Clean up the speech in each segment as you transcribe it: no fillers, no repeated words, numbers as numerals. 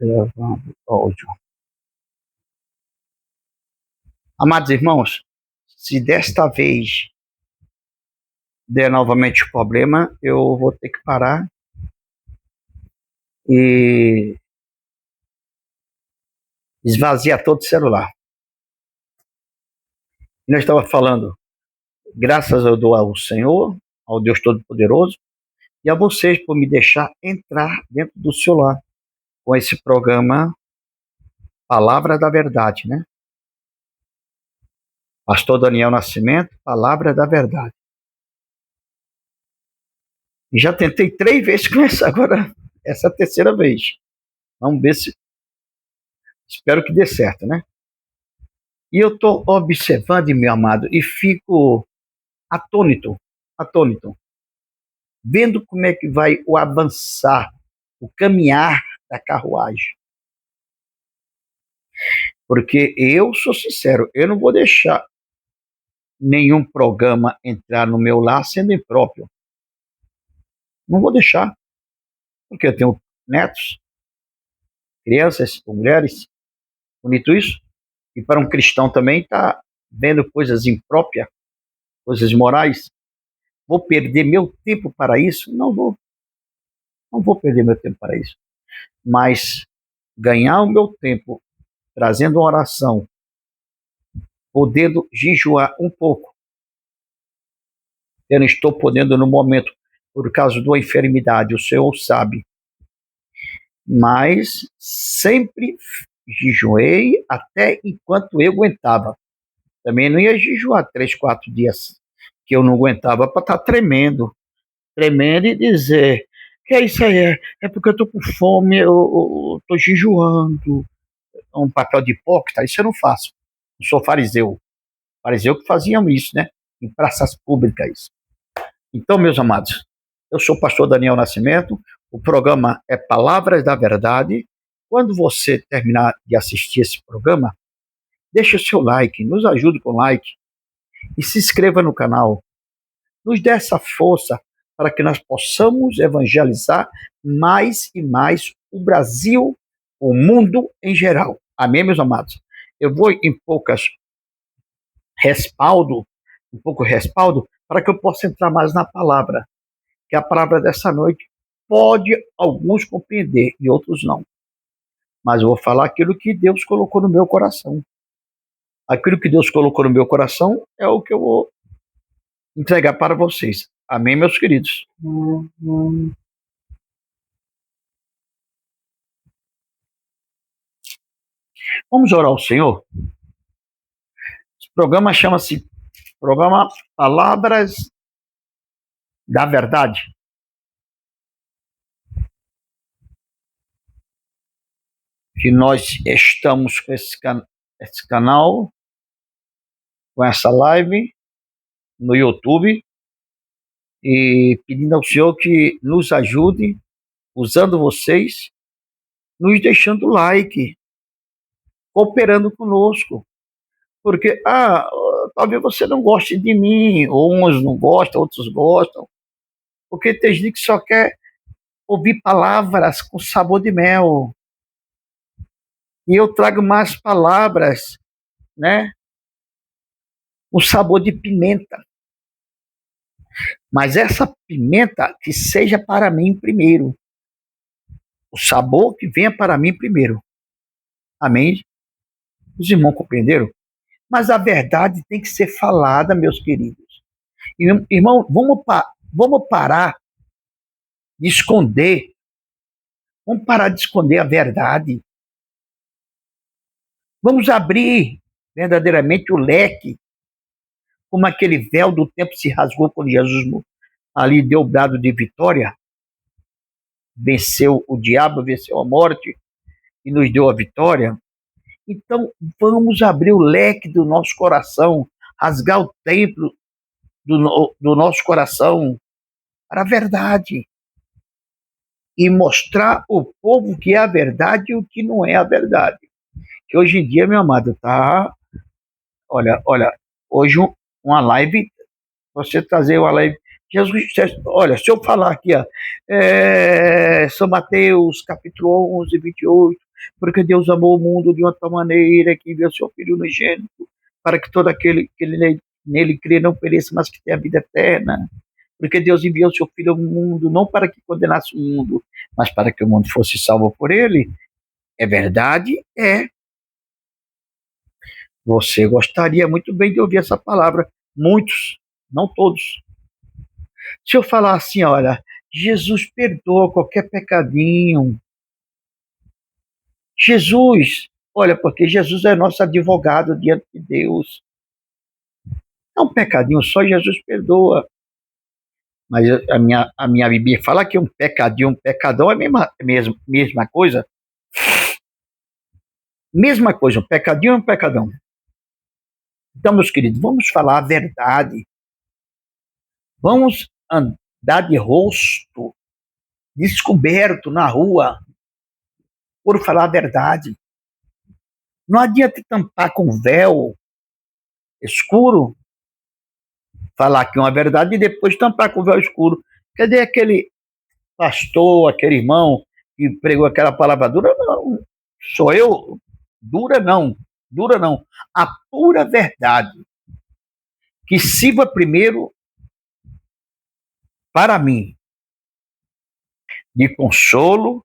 Gravando áudio. Amados irmãos, se desta vez der novamente o problema, eu vou ter que parar e esvaziar todo o celular. E nós estávamos falando, graças ao Senhor, ao Deus Todo-Poderoso, e a vocês por me deixar entrar dentro do celular com esse programa Palavra da Verdade, né? Pastor Daniel Nascimento, Palavra da Verdade. E já tentei 3 vezes com essa, agora essa é a terceira vez. Vamos ver se... Espero que dê certo, né? E eu estou observando, meu amado, e fico atônito, vendo como é que vai o avançar, o caminhar da carruagem. Porque eu sou sincero, eu não vou deixar nenhum programa entrar no meu lar sendo impróprio. Não vou deixar, porque eu tenho netos, crianças, mulheres, bonito isso. E para um cristão também está vendo coisas impróprias, coisas morais. Vou perder meu tempo para isso? Não vou. Não vou perder meu tempo para isso. Mas ganhar o meu tempo trazendo uma oração, podendo jejuar um pouco. Eu não estou podendo no momento, por causa da enfermidade, o Senhor sabe. Mas sempre jejuei até enquanto eu aguentava. Também não ia jejuar 3, 4 dias que eu não aguentava para estar tremendo e dizer que é isso aí, é porque eu estou com fome, eu estou jejuando. Um papel de hipócrita, isso eu não faço. Eu sou fariseu. Fariseu que faziam isso, né? Em praças públicas. Então, meus amados, eu sou o pastor Daniel Nascimento, o programa é Palavras da Verdade. Quando você terminar de assistir esse programa, deixe o seu like, nos ajude com o like e se inscreva no canal. Nos dê essa força para que nós possamos evangelizar mais e mais o Brasil, o mundo em geral. Amém, meus amados? Eu vou em um pouco respaldo, para que eu possa entrar mais na palavra, que a palavra dessa noite pode alguns compreender e outros não. Mas eu vou falar aquilo que Deus colocou no meu coração. Aquilo que Deus colocou no meu coração é o que eu vou entregar para vocês. Amém, meus queridos? Vamos orar ao Senhor? Esse programa chama-se Programa Palavras da Verdade. Que nós estamos com esse canal, com essa live no YouTube, e pedindo ao Senhor que nos ajude, usando vocês, nos deixando like, cooperando conosco. Porque, talvez você não goste de mim, ou uns não gostam, outros gostam, porque tem gente que só quer ouvir palavras com sabor de mel. E eu trago mais palavras, né, com sabor de pimenta. Mas essa pimenta que seja para mim primeiro. O sabor que venha para mim primeiro. Amém? Os irmãos compreenderam? Mas a verdade tem que ser falada, meus queridos. Irmão, vamos parar de esconder. Vamos parar de esconder a verdade. Vamos abrir verdadeiramente o leque, como aquele véu do tempo se rasgou quando Jesus ali deu o brado de vitória, venceu o diabo, venceu a morte e nos deu a vitória. Então, vamos abrir o leque do nosso coração, rasgar o templo do nosso coração para a verdade e mostrar ao povo o que é a verdade e o que não é a verdade. Que hoje em dia, meu amado, tá... Olha, hoje uma live, você trazer uma live... Jesus, olha, se eu falar aqui, São Mateus, capítulo 11, 28, porque Deus amou o mundo de uma tal maneira que enviou seu Filho unigênito, para que todo aquele que nele crê não pereça, mas que tenha vida eterna. Porque Deus enviou seu Filho ao mundo não para que condenasse o mundo, mas para que o mundo fosse salvo por ele. É verdade? É. Você gostaria muito bem de ouvir essa palavra. Muitos, não todos. Se eu falar assim, olha, Jesus perdoa qualquer pecadinho. Jesus, olha, porque Jesus é nosso advogado diante de Deus. É um pecadinho, só Jesus perdoa. Mas a minha Bíblia fala que um pecadinho, um pecadão é a mesma coisa. Mesma coisa, um pecadinho é um pecadão. Então, meus queridos, vamos falar a verdade. Vamos andar de rosto descoberto na rua por falar a verdade. Não adianta tampar com véu escuro, falar que é uma verdade e depois tampar com véu escuro. Cadê aquele pastor, aquele irmão que pregou aquela palavra dura? Não, sou eu. Dura não. A pura verdade que sirva primeiro para mim de consolo,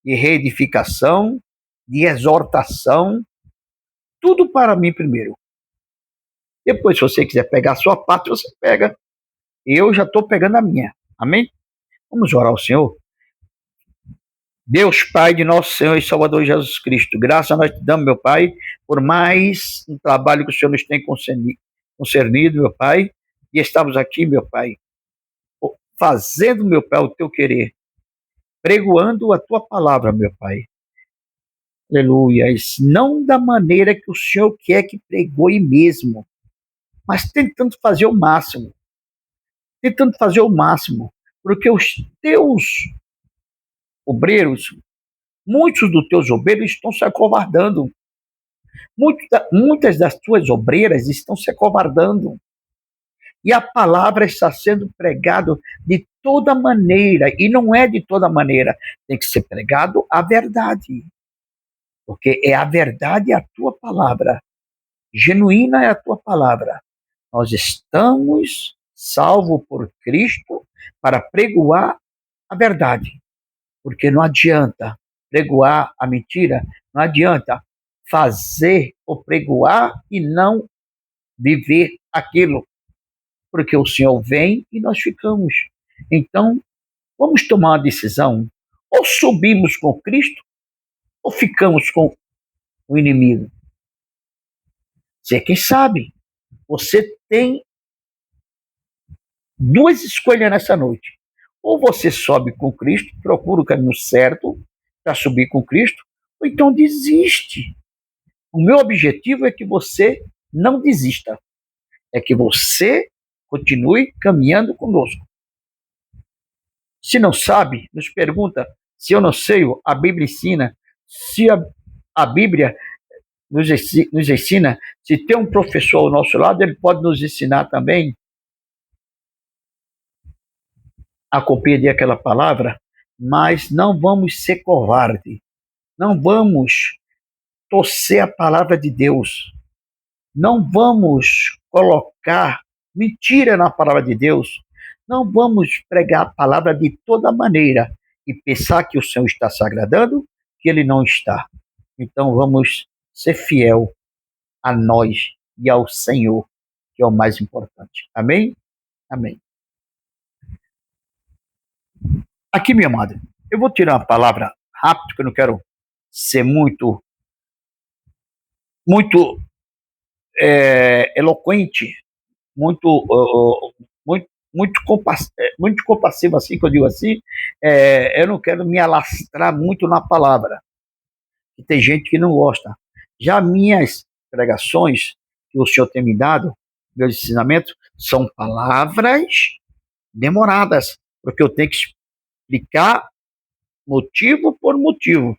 de reedificação, de exortação, tudo para mim primeiro. Depois, se você quiser pegar a sua parte, você pega. Eu já estou pegando a minha. Amém? Vamos orar ao Senhor. Deus Pai de nosso Senhor e Salvador Jesus Cristo, graças nós te damos, meu Pai, por mais um trabalho que o Senhor nos tem concernido, meu Pai, e estamos aqui, meu Pai, fazendo, meu Pai, o teu querer, pregoando a tua palavra, meu Pai. Aleluia. Não da maneira que o Senhor quer que pregoe mesmo, mas tentando fazer o máximo. Porque os teus obreiros, muitos dos teus obreiros estão se acovardando. Muitas das tuas obreiras estão se acovardando. E a palavra está sendo pregada de toda maneira, e não é de toda maneira, tem que ser pregado a verdade. Porque é a verdade a tua palavra. Genuína é a tua palavra. Nós estamos salvos por Cristo para pregoar a verdade. Porque não adianta pregoar a mentira, não adianta fazer ou pregoar e não viver aquilo. Porque o Senhor vem e nós ficamos. Então, vamos tomar uma decisão. Ou subimos com Cristo, ou ficamos com o inimigo. Você quem sabe. Você tem duas escolhas nessa noite. Ou você sobe com Cristo, procura o caminho certo para subir com Cristo, ou então desiste. O meu objetivo é que você não desista. É que você continue caminhando conosco. Se não sabe, nos pergunta. Se eu não sei, a Bíblia ensina. Se a Bíblia nos ensina, se tem um professor ao nosso lado, ele pode nos ensinar também a compreender aquela palavra, mas não vamos ser covardes. Não vamos torcer a palavra de Deus. Não vamos colocar mentira na palavra de Deus. Não vamos pregar a palavra de toda maneira e pensar que o Senhor está se agradando, que ele não está. Então vamos ser fiel a nós e ao Senhor, que é o mais importante. Amém? Amém. Aqui, minha amada, eu vou tirar uma palavra rápido, que eu não quero ser muito eloquente, muito compassivo, assim, que eu digo assim. Eu não quero me alastrar muito na palavra, e tem gente que não gosta. Já minhas pregações, que o Senhor tem me dado, meus ensinamentos, são palavras demoradas, porque eu tenho que explicar motivo por motivo.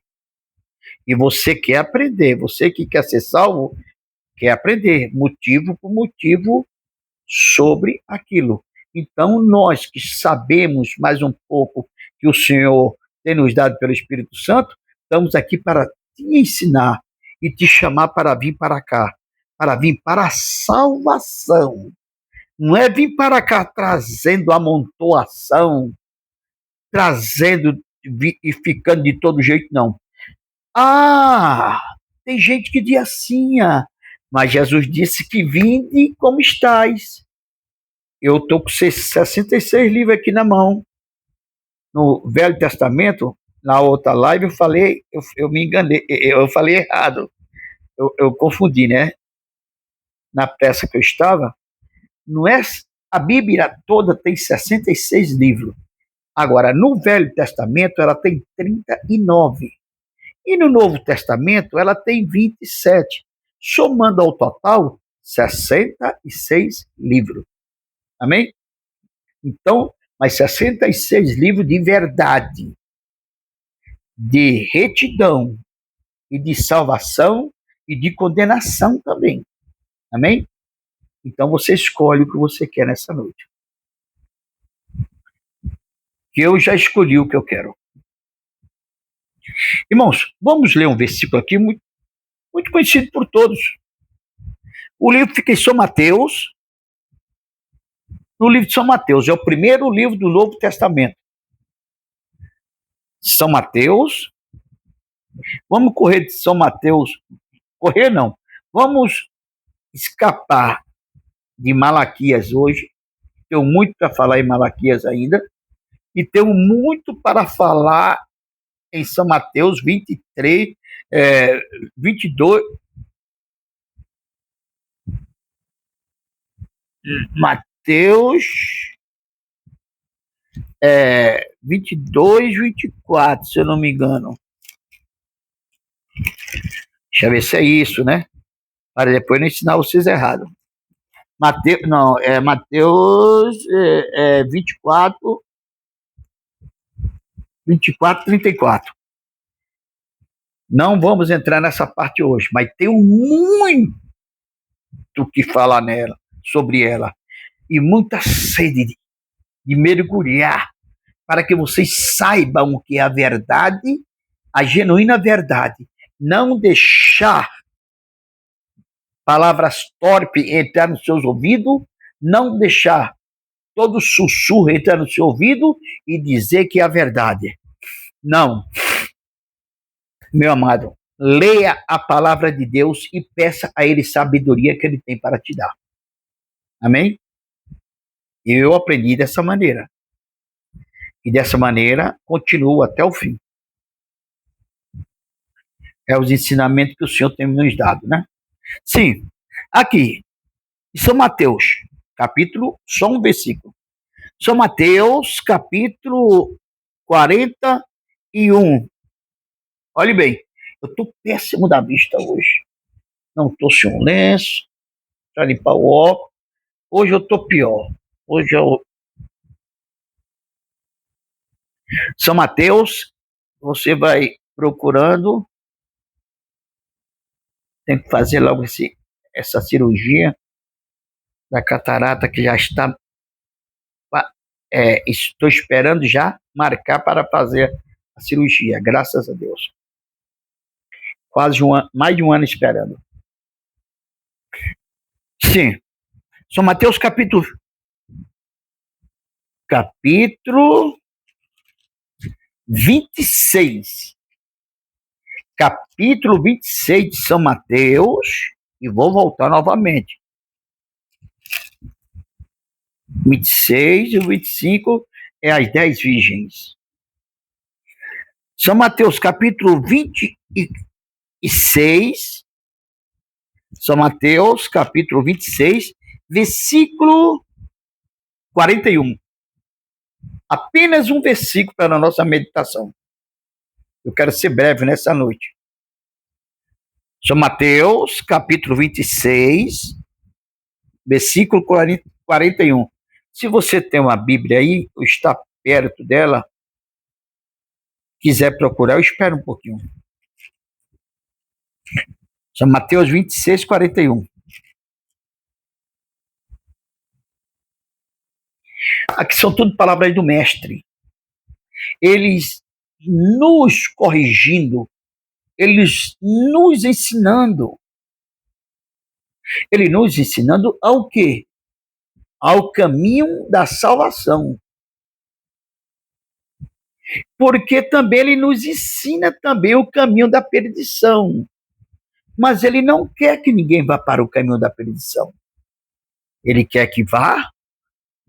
E você quer aprender, você que quer ser salvo, quer aprender motivo por motivo sobre aquilo. Então, nós que sabemos mais um pouco que o Senhor tem nos dado pelo Espírito Santo, estamos aqui para te ensinar e te chamar para vir para cá, para vir para a salvação. Não é vir para cá trazendo amontoação, trazendo e ficando de todo jeito, não. Ah, tem gente que diz assim, mas Jesus disse que vinde como estáis. Eu estou com 66 livros aqui na mão. No Velho Testamento, na outra live, eu me enganei, eu falei errado. Eu confundi, né? Na peça que eu estava, não é, a Bíblia toda tem 66 livros. Agora, no Velho Testamento, ela tem 39. E no Novo Testamento, ela tem 27. Somando ao total, 66 livros. Amém? Então, mas 66 livros de verdade, de retidão e de salvação e de condenação também. Amém? Então você escolhe o que você quer nessa noite. Que eu já escolhi o que eu quero. Irmãos, vamos ler um versículo aqui muito, muito conhecido por todos. O livro fica em São Mateus. No livro de São Mateus, é o primeiro livro do Novo Testamento. São Mateus. Vamos correr de São Mateus. Correr não. Vamos escapar de Malaquias hoje. Tenho muito para falar em Malaquias ainda. E tenho muito para falar em São Mateus 23, 22. Mateus 22, 24, se eu não me engano. Deixa eu ver se é isso, né? Para depois não ensinar vocês errado. Mateus, não, Mateus 24, 34. Não vamos entrar nessa parte hoje, mas tem muito que falar nela, sobre ela. E muita sede de mergulhar para que vocês saibam o que é a verdade, a genuína verdade. Não deixar palavras torpes entrar nos seus ouvidos, não deixar todo sussurro entrar no seu ouvido e dizer que é a verdade. Não. Meu amado, leia a palavra de Deus e peça a Ele sabedoria que Ele tem para te dar. Amém? Eu aprendi dessa maneira. E dessa maneira, continuo até o fim. É os ensinamentos que o Senhor tem nos dado, né? Sim, aqui, em São Mateus, capítulo, só um versículo. São Mateus, capítulo 41. Olhe bem, eu estou péssimo da vista hoje. Não estou sem um lenço, para limpar o óculos. Hoje eu estou pior. Hoje eu... São Mateus, você vai procurando, tem que fazer logo essa cirurgia da catarata que já está... estou esperando já marcar para fazer a cirurgia, graças a Deus. Quase mais de um ano esperando. Sim. São Mateus capítulo 26. Capítulo 26 de São Mateus, e vou voltar novamente. 26 e 25 é as 10 virgens. São Mateus capítulo 26. São Mateus capítulo 26, versículo 41. Apenas um versículo para a nossa meditação. Eu quero ser breve nessa noite. São Mateus, capítulo 26, versículo 41. Se você tem uma Bíblia aí, ou está perto dela, quiser procurar, eu espero um pouquinho. São Mateus 26, 41. Aqui são tudo palavras do mestre. Eles nos corrigindo ele nos ensinando. Ele nos ensinando ao quê? Ao caminho da salvação. Porque também ele nos ensina também o caminho da perdição. Mas ele não quer que ninguém vá para o caminho da perdição. Ele quer que vá,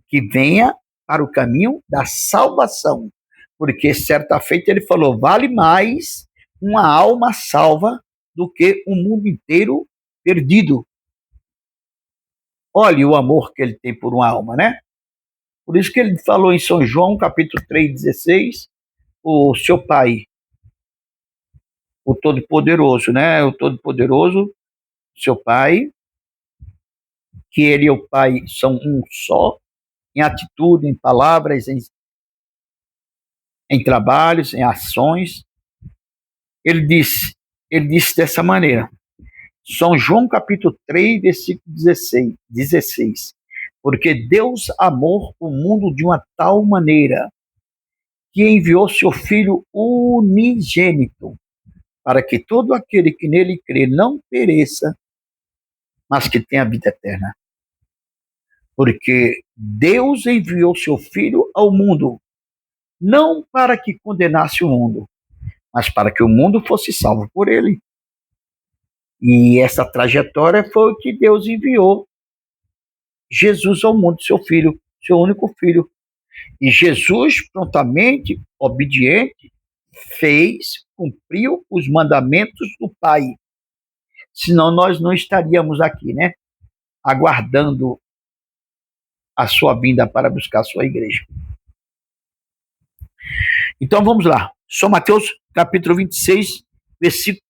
que venha para o caminho da salvação. Porque certa feita ele falou, vale mais uma alma salva do que o mundo inteiro perdido. Olha o amor que ele tem por uma alma, né? Por isso que ele falou em São João, capítulo 3,16, o seu Pai, o Todo-Poderoso, né? O Todo-Poderoso, seu Pai, que ele e o Pai são um só, em atitude, em palavras, em trabalhos, em ações. Ele disse dessa maneira, São João capítulo 3, versículo 16, porque Deus amou o mundo de uma tal maneira que enviou seu Filho unigênito, para que todo aquele que nele crê não pereça, mas que tenha vida eterna. Porque Deus enviou seu Filho ao mundo, não para que condenasse o mundo, mas para que o mundo fosse salvo por ele. E essa trajetória foi o que Deus enviou Jesus ao mundo, seu Filho, seu único Filho. E Jesus, prontamente, obediente, cumpriu os mandamentos do Pai. Senão nós não estaríamos aqui, né? Aguardando a sua vinda para buscar a sua igreja. Então vamos lá. São Mateus capítulo 26, versículo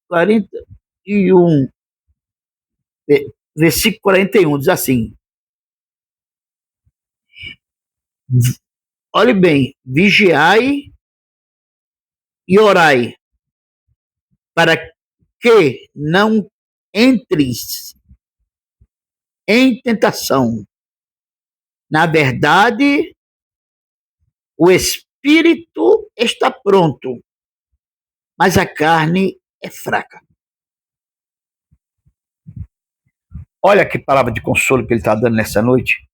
41. Versículo 41 diz assim: olhe bem, vigiai e orai, para que não entres em tentação. Na verdade, o espírito está pronto, mas a carne é fraca. Olha que palavra de consolo que ele está dando nessa noite.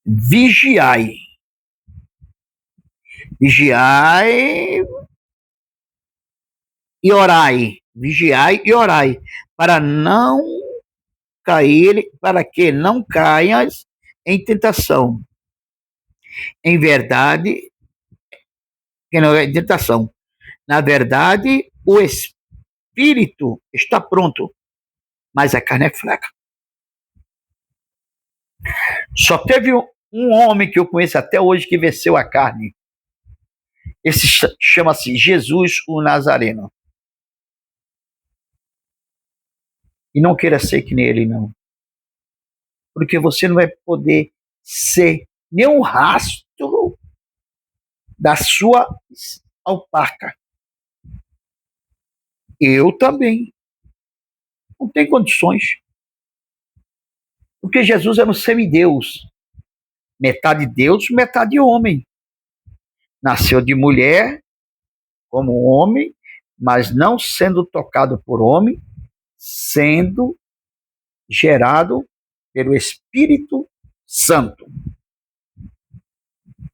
Vigiai. Vigiai e orai. Vigiai e orai, para não cair, para que não caias em tentação. Em verdade, que não é tentação. Na verdade, o espírito está pronto, mas a carne é fraca. Só teve um homem que eu conheço até hoje que venceu a carne. Esse chama-se Jesus o Nazareno. E não queira ser que nem ele, não. Porque você não vai poder ser nem um rastro da sua alpaca. Eu também. Não tem condições. Porque Jesus era um semideus. Metade Deus, metade homem. Nasceu de mulher, como homem, mas não sendo tocado por homem, sendo gerado pelo Espírito Santo,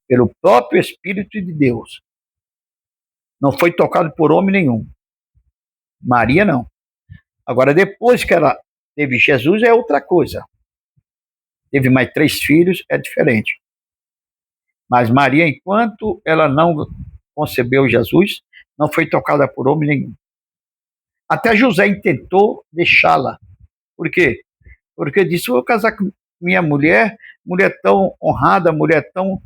pelo próprio Espírito de Deus. Não foi tocado por homem nenhum. Maria não. Agora, depois que ela teve Jesus, é outra coisa. Teve mais 3 filhos, é diferente. Mas Maria, enquanto ela não concebeu Jesus, não foi tocada por homem nenhum. Até José intentou deixá-la. Por quê? Porque disse, vou casar com minha mulher, mulher tão honrada, mulher tão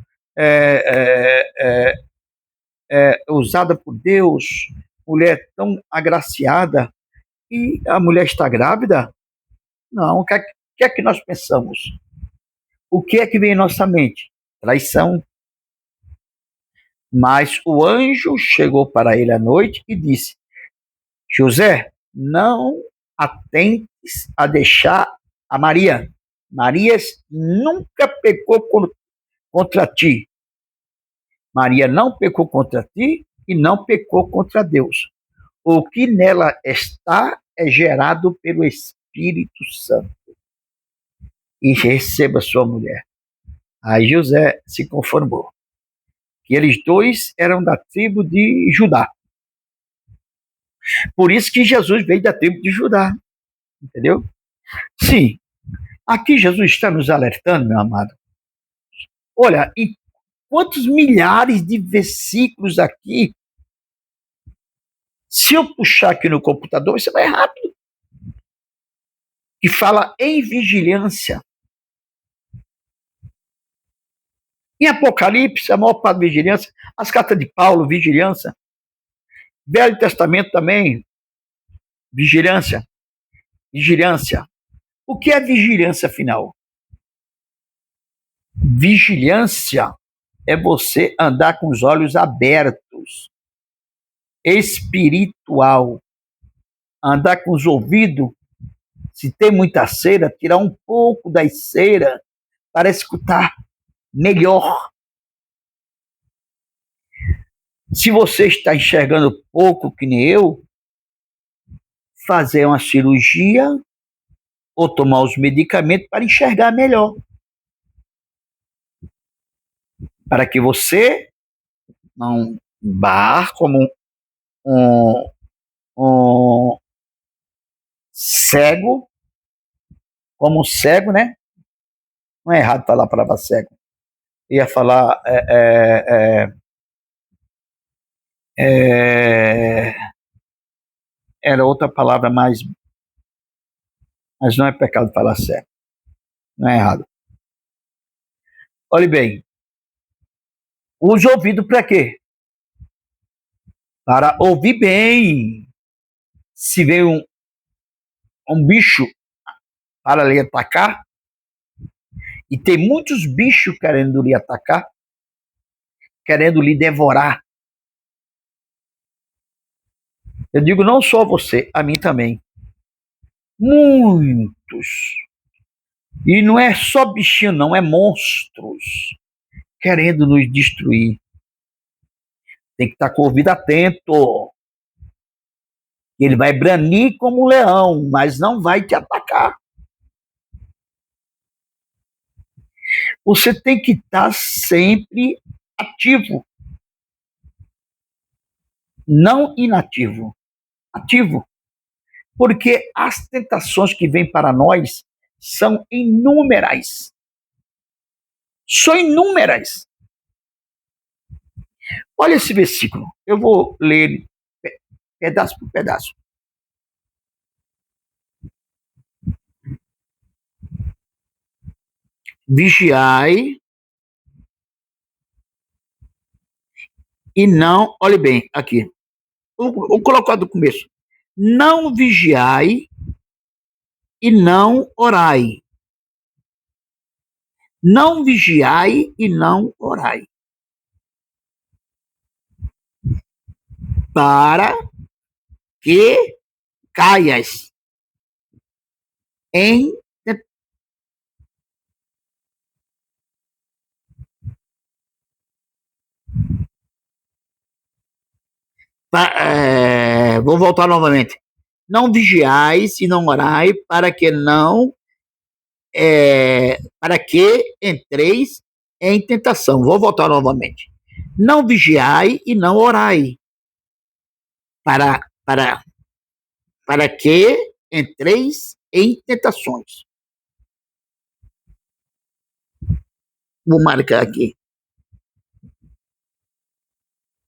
usada por Deus, mulher tão agraciada, e a mulher está grávida? Não, o que é que nós pensamos? O que é que vem em nossa mente? Traição. Mas o anjo chegou para ele à noite e disse, José, não atentes a deixar a Maria. Maria nunca pecou contra ti. Maria não pecou contra ti, e não pecou contra Deus. O que nela está é gerado pelo Espírito Santo. E receba sua mulher. Aí José se conformou. Que eles dois eram da tribo de Judá. Por isso que Jesus veio da tribo de Judá. Entendeu? Sim. Aqui Jesus está nos alertando, meu amado. Olha, e quantos milhares de versículos aqui. Se eu puxar aqui no computador, vai ser mais rápido. Que fala em vigilância. Em Apocalipse, a maior parte de vigilância. As cartas de Paulo, vigilância. Velho Testamento também, vigilância. Vigilância. O que é vigilância afinal? Vigilância é você andar com os olhos abertos. Espiritual. Andar com os ouvidos. Se tem muita cera, tirar um pouco da cera para escutar melhor. Se você está enxergando pouco, que nem eu, fazer uma cirurgia ou tomar os medicamentos para enxergar melhor. Para que você não vá como um cego, né? Não é errado falar a palavra cego. Ia falar era outra palavra mas não é pecado falar cego. Não é errado. Olhe bem, use o ouvido para quê? Para ouvir bem. Se vem um bicho para lhe atacar, e tem muitos bichos querendo lhe atacar, querendo lhe devorar. Eu digo não só você, a mim também. Muitos. E não é só bichinho, não, é monstros querendo nos destruir. Tem que estar com o ouvido atento. Ele vai branir como um leão, mas não vai te atacar. Você tem que estar sempre ativo. Não inativo. Ativo. Porque as tentações que vêm para nós são inúmeras. São inúmeras. Olha esse versículo. Eu vou ler ele pedaço por pedaço. Vigiai e não... Olhe bem, aqui. Vou colocar do começo. Não vigiai e não orai. Não vigiai e não orai. Para que caias em vou voltar novamente. Não vigiais e não orai para que entreis em tentação. Vou voltar novamente. Não vigiai e não orai para que entreis em tentações. Vou marcar aqui.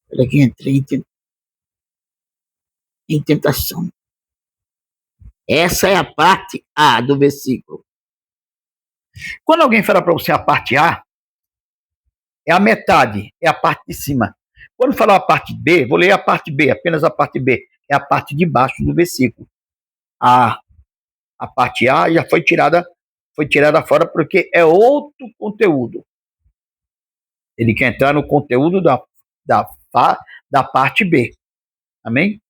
Para que entrei em tentação. Essa é a parte A do versículo. Quando alguém fala para você a parte A, é a metade, é a parte de cima. Quando falar a parte B, vou ler a parte B, apenas a parte B, é a parte de baixo do versículo. A parte A já foi tirada fora porque é outro conteúdo. Ele quer entrar no conteúdo da parte B. Amém?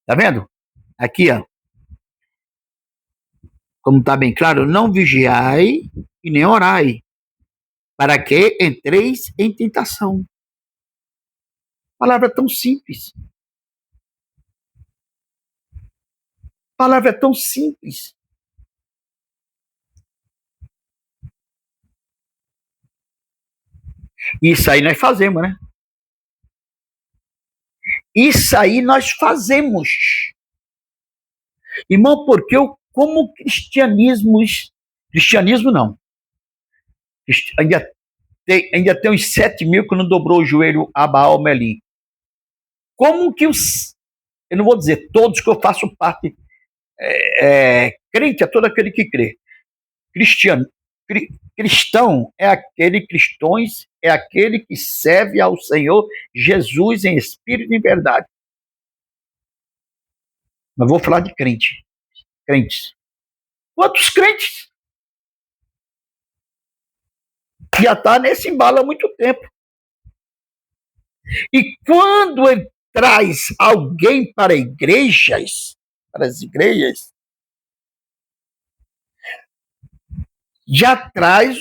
Tá vendo? Aqui, ó. Como está bem claro, não vigiai e nem orai, para que entreis em tentação. palavra é tão simples. A palavra é tão simples. Isso aí nós fazemos, né? Isso aí nós fazemos. Irmão, porque como cristianismo não. Ainda tem uns 7 mil que não dobrou o joelho a Baal Melim. Como que eu não vou dizer todos que eu faço parte, crente é todo aquele que crê. Cristão é aquele que serve ao Senhor Jesus em espírito e em verdade. Mas vou falar de crentes. Quantos crentes já está nesse embalo há muito tempo? E quando ele traz alguém para as igrejas, já traz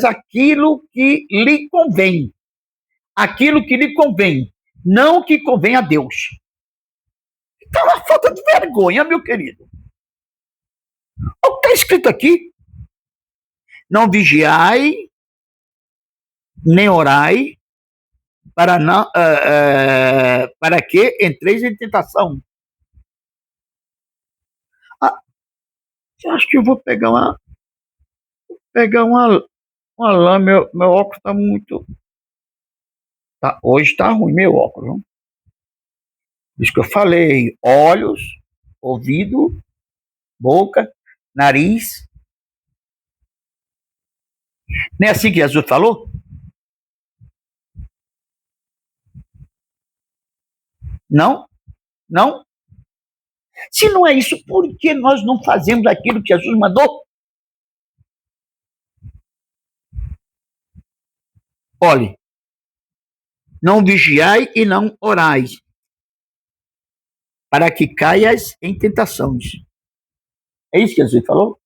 aquilo que lhe convém. Aquilo que lhe convém, não o que convém a Deus. Então é uma falta de vergonha, meu querido. O que está escrito aqui? Não vigiai, nem orai, para que entreis em tentação. Acho que eu vou pegar uma lã. Meu óculos está muito... hoje está ruim meu óculos. Não? Isso que eu falei, olhos, ouvido, boca, nariz. Não é assim que Jesus falou? Não? Não? Se não é isso, por que nós não fazemos aquilo que Jesus mandou? Olhe, não vigiai e não orais, para que caias em tentações. É isso que Jesus falou?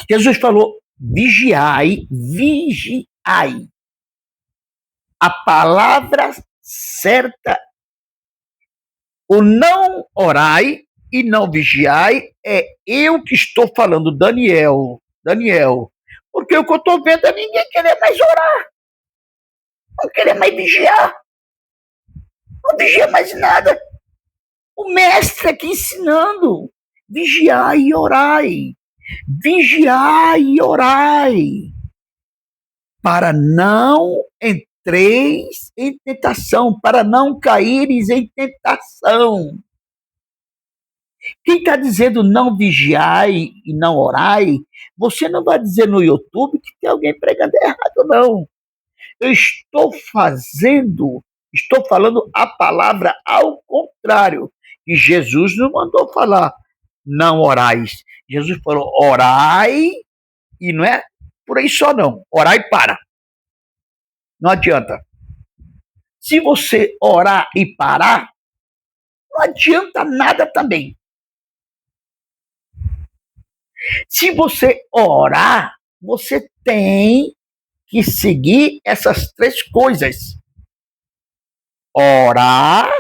Jesus falou, vigiai. A palavra certa, o não orai e não vigiai, é eu que estou falando, Daniel, porque o que eu estou vendo é ninguém querer mais orar, não querer mais vigiar, não vigia mais nada. O mestre aqui ensinando, vigiai e orai, para não entreis em tentação, para não caíres em tentação. Quem está dizendo não vigiai e não orai, você não vai dizer no YouTube que tem alguém pregando errado, não. Eu estou falando a palavra ao contrário. E Jesus não mandou falar não orais. Jesus falou orai, e não é por aí só não. Orai para. Não adianta. Se você orar e parar, não adianta nada também. Se você orar, você tem que seguir essas 3 coisas: orar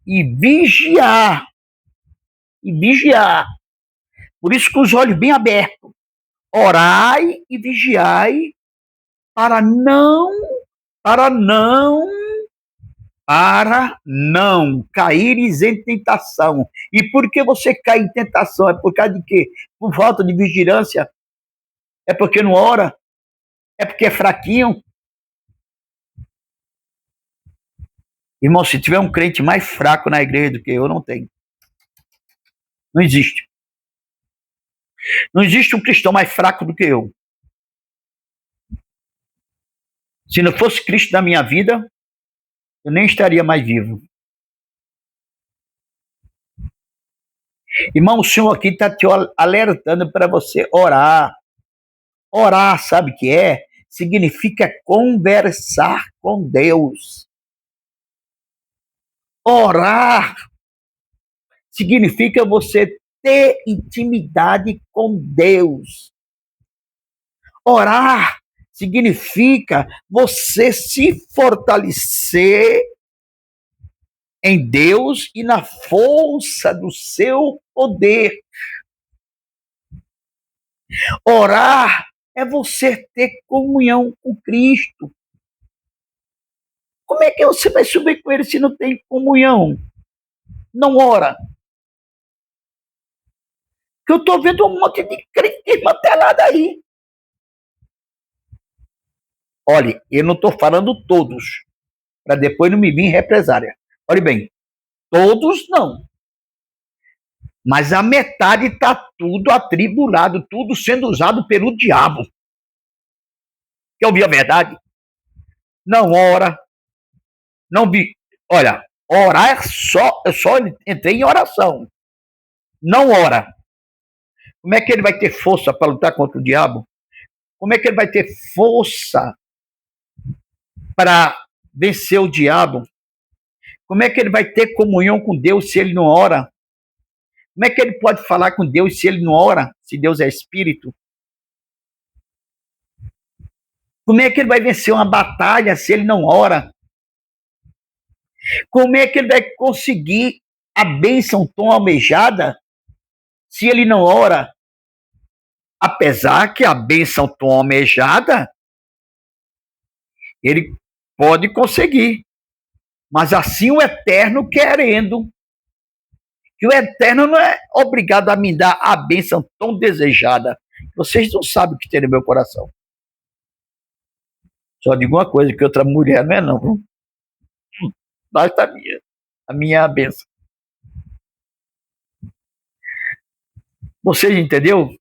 e vigiar. Por isso, com os olhos bem abertos. Orai e vigiai para não caíres em tentação. E por que você cai em tentação? É por causa de quê? Por falta de vigilância? É porque não ora? É porque é fraquinho? Irmão, se tiver um crente mais fraco na igreja do que eu, não tem. Não existe. Não existe um cristão mais fraco do que eu. Se não fosse Cristo na minha vida, eu nem estaria mais vivo. Irmão, o Senhor aqui está te alertando para você orar. Orar, sabe o que é? Significa conversar com Deus. Orar significa você ter intimidade com Deus. Orar significa você se fortalecer em Deus e na força do seu poder. Orar é você ter comunhão com Cristo. Como é que você vai subir com ele se não tem comunhão? Não ora. Que eu estou vendo um monte de crente desmantelado aí. Olha, eu não estou falando todos, para depois não me vir represária. Olha bem, todos não. Mas a metade está tudo atribulado, tudo sendo usado pelo diabo. Quer ouvir a verdade? Não ora, não vi. Olha, orar eu só entrei em oração. Não ora. Como é que ele vai ter força para lutar contra o diabo? Como é que ele vai ter força para vencer o diabo? Como é que ele vai ter comunhão com Deus se ele não ora? Como é que ele pode falar com Deus se ele não ora? Se Deus é espírito? Como é que ele vai vencer uma batalha se ele não ora? Como é que ele vai conseguir a bênção tão almejada se ele não ora? Apesar que a bênção tão almejada ele pode conseguir, mas assim o Eterno querendo, que o Eterno não é obrigado a me dar a bênção tão desejada. Vocês não sabem o que tem no meu coração. Só digo uma coisa, que outra mulher não é não, viu? Basta a minha bênção. Vocês entenderam?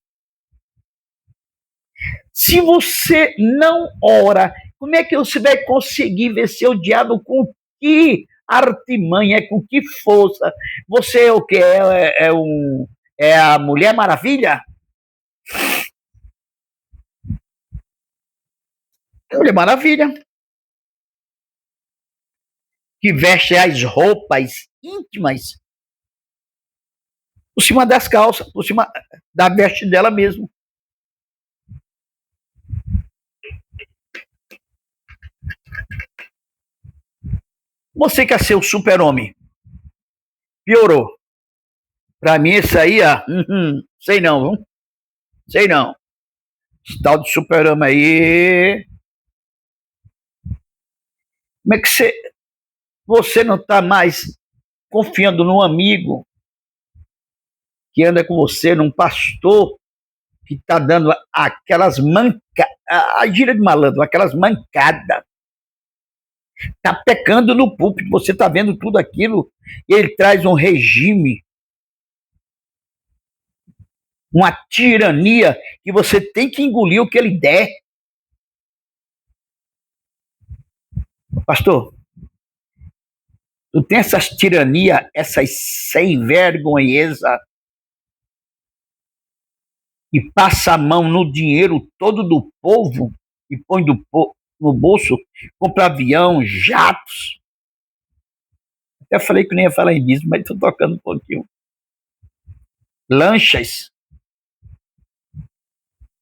Se você não ora, como é que você vai conseguir vencer o diabo? Com que artimanha, com que força? Você é o que? É a Mulher Maravilha? É a Mulher Maravilha. Que veste as roupas íntimas por cima das calças, por cima da veste dela mesmo. Você quer ser o super-homem? Piorou. Pra mim, isso aí, sei não, viu? Sei não. Esse tal de super-homem aí. Como é que você não tá mais confiando num amigo que anda com você, num pastor que tá dando aquelas a gira de malandro, aquelas mancadas. Tá pecando no púlpito, você tá vendo tudo aquilo, ele traz um regime, uma tirania, que você tem que engolir o que ele der. Pastor, tu tem essas tiranias, essas sem vergonheza, e passa a mão no dinheiro todo do povo, e põe no bolso, compra avião, jatos. Até falei que nem ia falar em isso, mas tô tocando um pouquinho. Lanchas,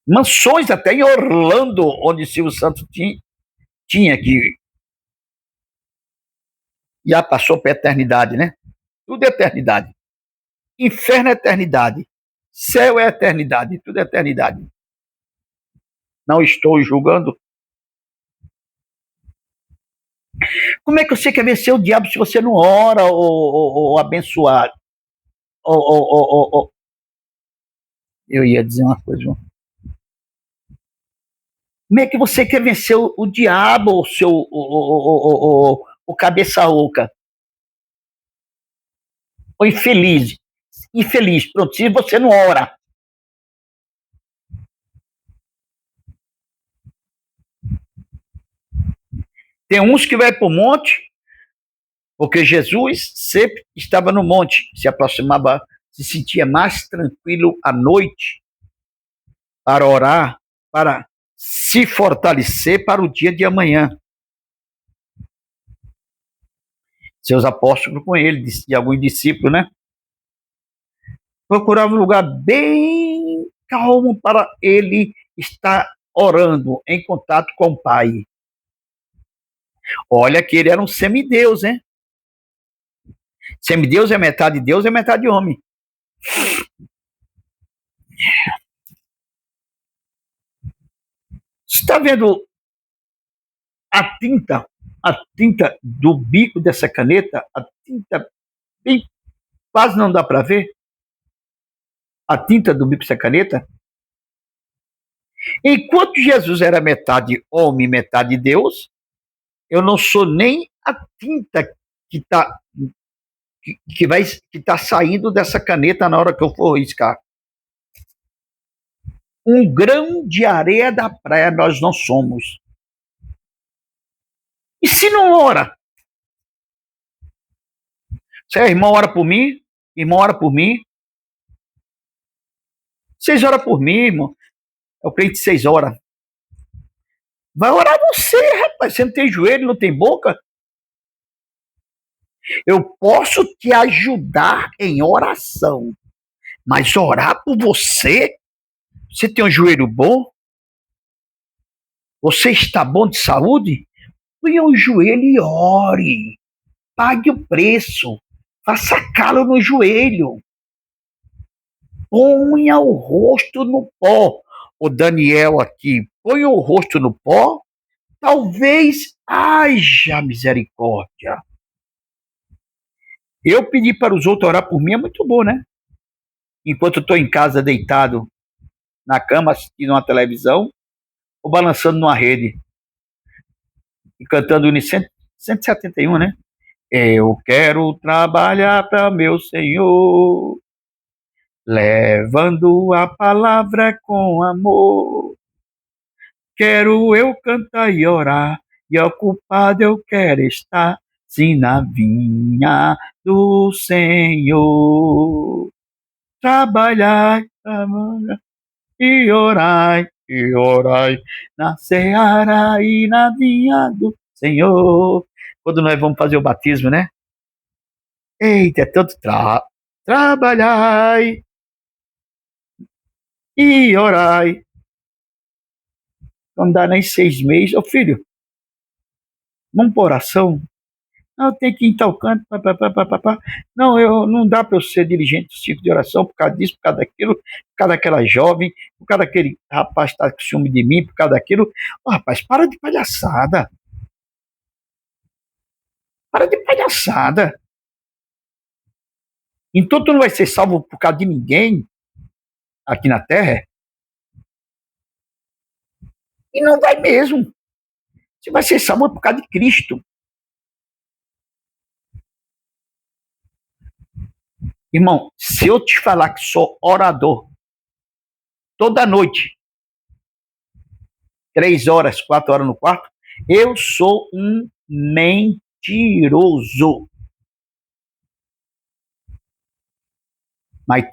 mansões até em Orlando, onde Silvio Santos tinha que já passou para a eternidade, né? Tudo é eternidade. Inferno é eternidade. Céu é eternidade. Tudo é eternidade. Não estou julgando. Como é que você quer vencer o diabo se você não ora ou abençoar? Eu ia dizer uma coisa. Como é que você quer vencer o diabo, o cabeça oca? O infeliz. Infeliz. Pronto, se você não ora. Tem uns que vai para o monte, porque Jesus sempre estava no monte, se aproximava, se sentia mais tranquilo à noite para orar, para se fortalecer para o dia de amanhã. Seus apóstolos com ele, de alguns discípulos, né? Procurava um lugar bem calmo para ele estar orando, em contato com o Pai. Olha que ele era um semideus, né? Semideus é metade Deus, é metade homem. Você está vendo a tinta do bico dessa caneta, a tinta bem, quase não dá para ver, a tinta do bico dessa caneta. Enquanto Jesus era metade homem, metade Deus, eu não sou nem a tinta que está que tá saindo dessa caneta na hora que eu for riscar. Um grão de areia da praia nós não somos. E se não ora? Se a irmã ora por mim, irmão ora por mim. Vocês oram por mim, irmão. É o crente 6 horas. Vai orar você, rapaz. Você não tem joelho, não tem boca. Eu posso te ajudar em oração, mas orar por você? Você tem um joelho bom? Você está bom de saúde? Põe o joelho e ore. Pague o preço. Faça calo no joelho. Ponha o rosto no pó. O Daniel aqui, põe o rosto no pó. Talvez haja misericórdia. Eu pedir para os outros orar por mim é muito bom, né? Enquanto eu estou em casa deitado na cama assistindo uma televisão ou balançando numa rede e cantando o 171, né? Eu quero trabalhar para meu Senhor, levando a palavra com amor. Quero eu cantar e orar, e ocupado eu quero estar, sim, na vinha do Senhor. Trabalhar, trabalhar e orai, na seara e na vinha do Senhor. Quando nós vamos fazer o batismo, né? Eita, é tanto trabalhai e orai. Não dá nem 6 meses. Ô filho, vamos por oração? Não, eu tenho que ir em tal canto, pá. Não, não dá para eu ser dirigente do ciclo de oração por causa disso, por causa daquilo, por causa daquela jovem, por causa daquele rapaz que está com ciúme de mim, por causa daquilo. Ô, rapaz, para de palhaçada. Para de palhaçada. Então tu não vai ser salvo por causa de ninguém aqui na Terra? E não vai mesmo. Você vai ser salvo por causa de Cristo. Irmão, se eu te falar que sou orador, toda noite, 3 horas, 4 horas no quarto, eu sou um mentiroso. Mas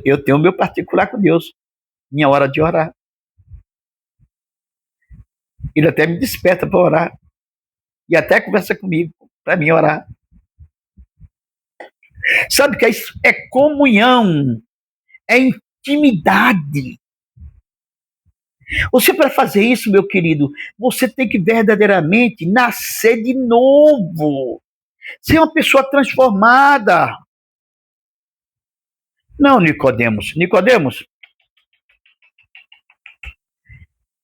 eu tenho o meu particular com Deus, minha hora de orar. Ele até me desperta para orar. E até conversa comigo para mim orar. Sabe o que é isso? É comunhão, é intimidade. Você, para fazer isso, meu querido, você tem que verdadeiramente nascer de novo. Ser uma pessoa transformada. Não, Nicodemos. Nicodemos,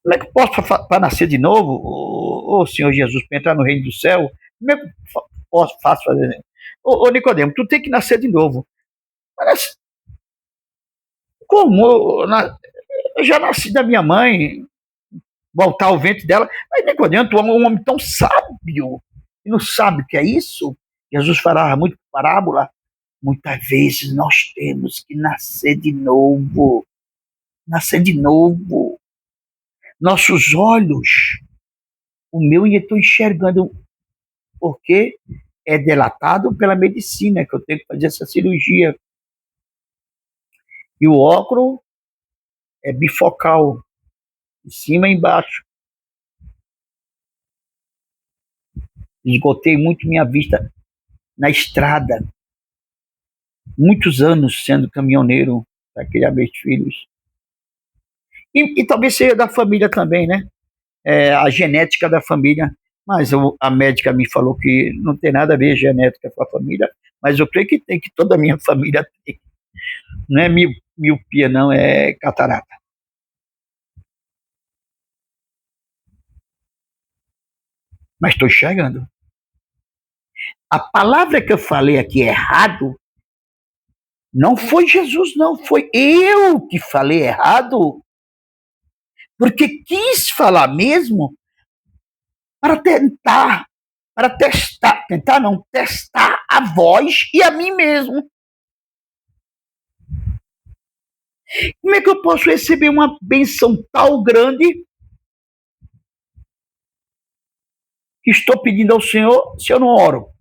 como é que eu posso para nascer de novo, ô Senhor Jesus, para entrar no reino do céu? Como é que eu posso fazer? Ô Nicodemo, tu tem que nascer de novo. Mas como? Eu já nasci da minha mãe, voltar ao ventre dela. Mas Nicodemo, tu é um homem tão sábio e não sabe o que é isso? Jesus falava muito parábola. Muitas vezes nós temos que nascer de novo. Nascer de novo. Nossos olhos, o meu ainda estou enxergando, porque é delatado pela medicina que eu tenho que fazer essa cirurgia. E o óculos é bifocal, de cima e embaixo. Esgotei muito minha vista na estrada. Muitos anos sendo caminhoneiro para criar meus filhos. E talvez seja da família também, né? A genética da família. Mas a médica me falou que não tem nada a ver genética com a família, mas eu creio que tem, que toda a minha família tem. Não é miopia, não, é catarata. Mas estou enxergando. A palavra que eu falei aqui errado, não foi Jesus, não, foi eu que falei errado, porque quis falar mesmo para testar a voz e a mim mesmo. Como é que eu posso receber uma benção tão grande que estou pedindo ao Senhor se eu não oro?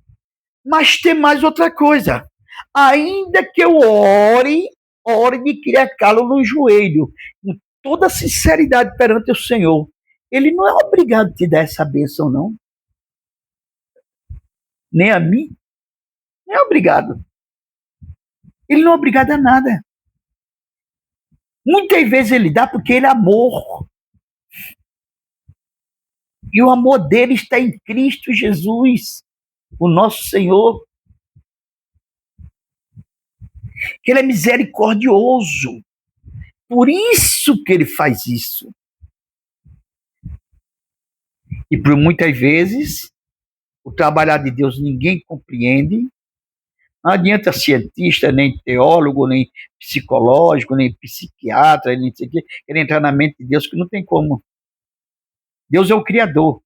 Mas tem mais outra coisa. Ainda que eu ore de criar calo no joelho, com toda sinceridade perante o Senhor, Ele não é obrigado a te dar essa bênção, não. Nem a mim, nem é obrigado. Ele não é obrigado a nada. Muitas vezes Ele dá porque Ele é amor. E o amor dele está em Cristo Jesus, o nosso Senhor. Que Ele é misericordioso. Por isso que Ele faz isso. E por muitas vezes, o trabalhar de Deus ninguém compreende. Não adianta cientista, nem teólogo, nem psicológico, nem psiquiatra, nem sei o quê, querer entrar na mente de Deus, que não tem como. Deus é o Criador.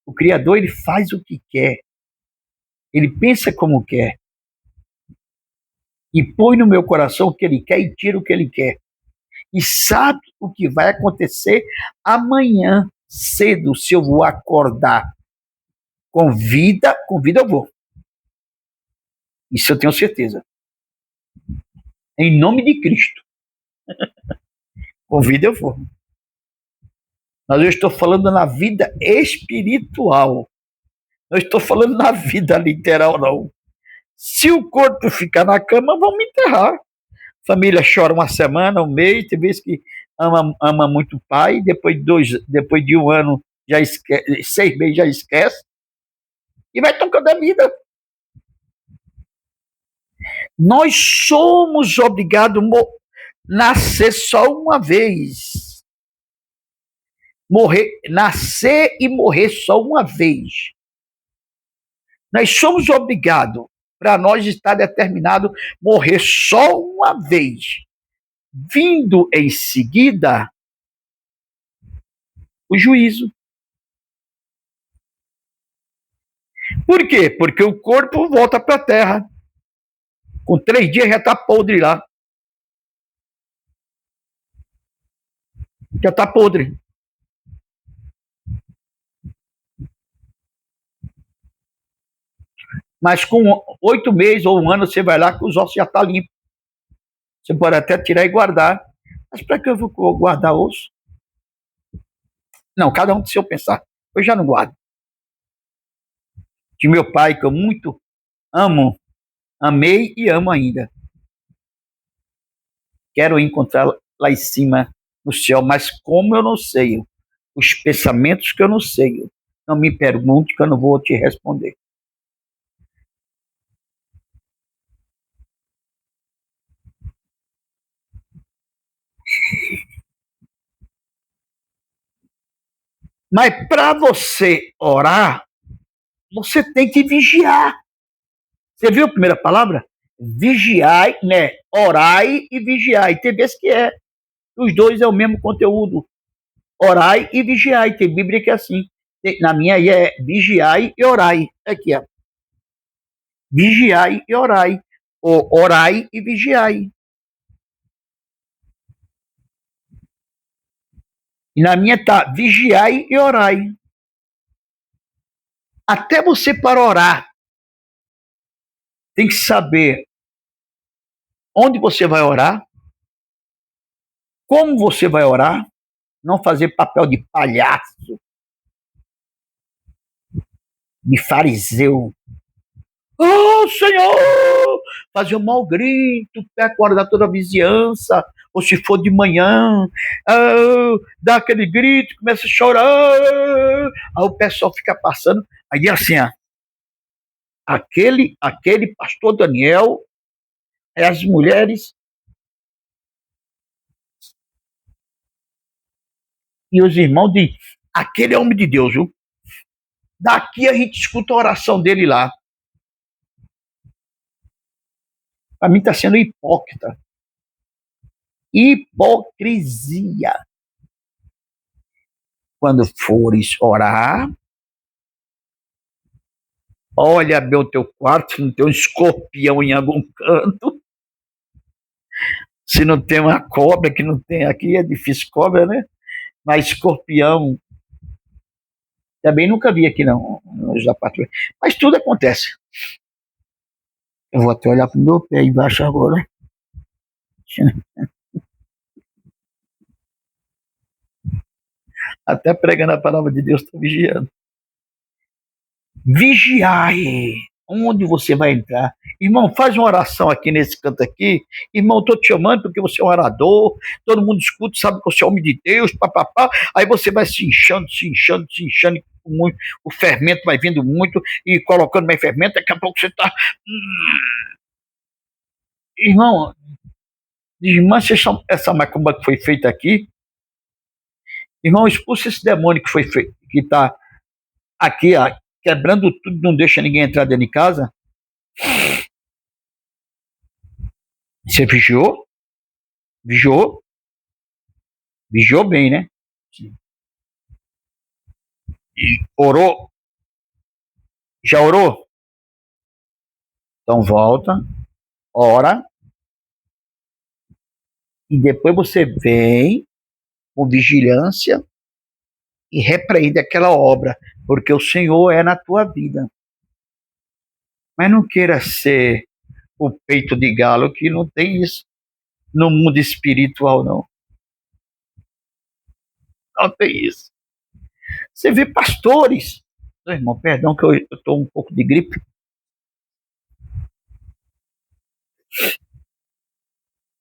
O Criador, ele faz o que quer. Ele pensa como quer. E põe no meu coração o que ele quer e tira o que ele quer. E sabe o que vai acontecer amanhã cedo, se eu vou acordar com vida eu vou. Isso eu tenho certeza. Em nome de Cristo. Com vida eu vou. Mas eu estou falando na vida espiritual. Não estou falando na vida literal, não. Se o corpo ficar na cama, vão me enterrar. Família chora uma semana, um mês, tem vezes que ama muito o pai, depois de um ano, já esquece, 6 meses já esquece, e vai tocando a vida. Nós somos obrigados a nascer só uma vez. Nascer e morrer só uma vez. Nós somos obrigados, para nós estar determinado, morrer só uma vez. Vindo em seguida o juízo. Por quê? Porque o corpo volta para a terra. Com 3 dias já está podre lá. Já está podre. Mas com 8 meses ou um ano você vai lá que os ossos já estão limpos. Você pode até tirar e guardar. Mas para que eu vou guardar osso? Não, cada um tem seu pensar. Eu já não guardo. De meu pai, que eu muito amo, amei e amo ainda. Quero encontrar lá em cima no céu, mas como eu não sei, os pensamentos que eu não sei, não me pergunte que eu não vou te responder. Mas para você orar, você tem que vigiar. Você viu a primeira palavra? Vigiai, né? Orai e vigiai. Tem vezes que é. Os dois é o mesmo conteúdo. Orai e vigiai. Tem Bíblia que é assim. Na minha aí é vigiai e orai. Aqui, ó. Vigiai e orai. Ou orai e vigiai. E na minha tá vigiai e orai. Até você para orar, tem que saber onde você vai orar, como você vai orar, não fazer papel de palhaço, de fariseu. Oh, Senhor! Fazer um mau grito, até acordar toda a vizinhança. ou se for de manhã, dá aquele grito, começa a chorar, aí o pessoal fica passando, aí assim, aquele pastor Daniel, as mulheres e os irmãos dizem, aquele é homem de Deus, viu? Daqui a gente escuta a oração dele lá. Para mim está sendo hipócrita. Hipocrisia. Quando fores orar, olha bem o teu quarto, se não tem um escorpião em algum canto, se não tem uma cobra, que não tem aqui, é difícil cobra, né? Mas escorpião, também nunca vi aqui não, nos apartamentos. Mas tudo acontece. Eu vou até olhar pro meu pé embaixo agora. Até pregando a palavra de Deus, estou vigiando. Vigiai. Onde você vai entrar? Irmão, faz uma oração aqui nesse canto aqui. Irmão, estou te chamando porque você é um orador. Todo mundo escuta, sabe que você é homem de Deus, papapá. Aí você vai se inchando, se inchando, se inchando. Muito, o fermento vai vindo muito e colocando mais fermento. Daqui a pouco você está... Irmão, desmancha essa macumba que foi feita aqui. Irmão, expulsa esse demônio que foi feito, que está aqui, quebrando tudo, não deixa ninguém entrar dentro de casa. Você vigiou? Vigiou? Vigiou bem, né? Sim. E orou? Já orou? Então volta, ora, e depois você vem com vigilância e repreende aquela obra, porque o Senhor é na tua vida. Mas não queira ser o peito de galo, que não tem isso no mundo espiritual, não. Não tem isso. Você vê pastores, irmão, perdão que eu estou um pouco de gripe.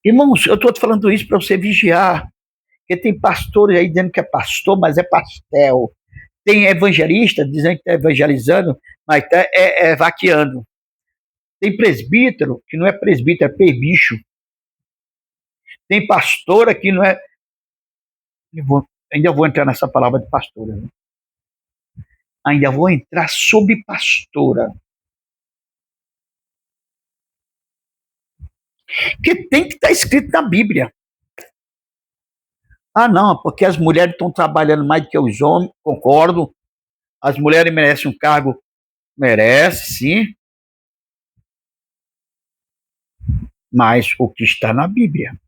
Irmãos, eu estou te falando isso para você vigiar, porque tem pastores aí dizendo que é pastor, mas é pastel. Tem evangelista dizendo que está evangelizando, mas está vaqueando. Tem presbítero que não é presbítero, é perbicho. Tem pastora que não é... Ainda vou entrar nessa palavra de pastora. Né? Ainda vou entrar sobre pastora. Que tem que estar escrito na Bíblia. Ah, não, porque as mulheres estão trabalhando mais do que os homens, concordo. As mulheres merecem um cargo, merece, sim. Mas o que está na Bíblia.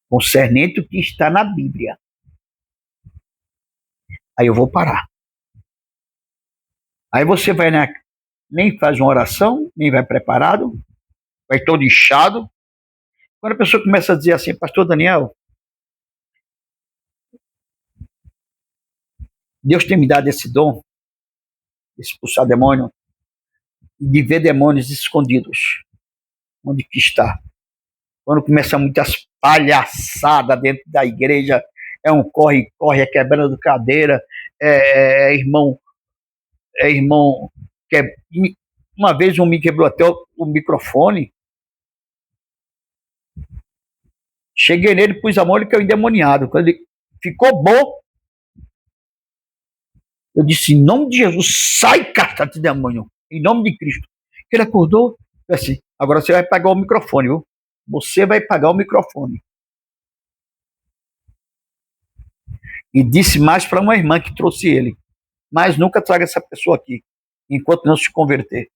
Concernente o que está na Bíblia. Aí eu vou parar. Aí você vai, né, nem faz uma oração, nem vai preparado, vai todo inchado. Quando a pessoa começa a dizer assim, pastor Daniel, Deus tem me dado esse dom, de expulsar demônio, de ver demônios escondidos. Onde que está? Quando começa muitas palhaçadas dentro da igreja, é um corre-corre, é quebrando cadeira, irmão, que uma vez um me quebrou até o microfone. Cheguei nele, pus a mão, ele caiu endemoniado. Quando ele ficou bom, eu disse, em nome de Jesus, sai, casta de demônio, em nome de Cristo. Ele acordou, assim, agora você vai pagar o microfone, viu? Você vai pagar o microfone. E disse mais para uma irmã que trouxe ele, mas nunca traga essa pessoa aqui, enquanto não se converter.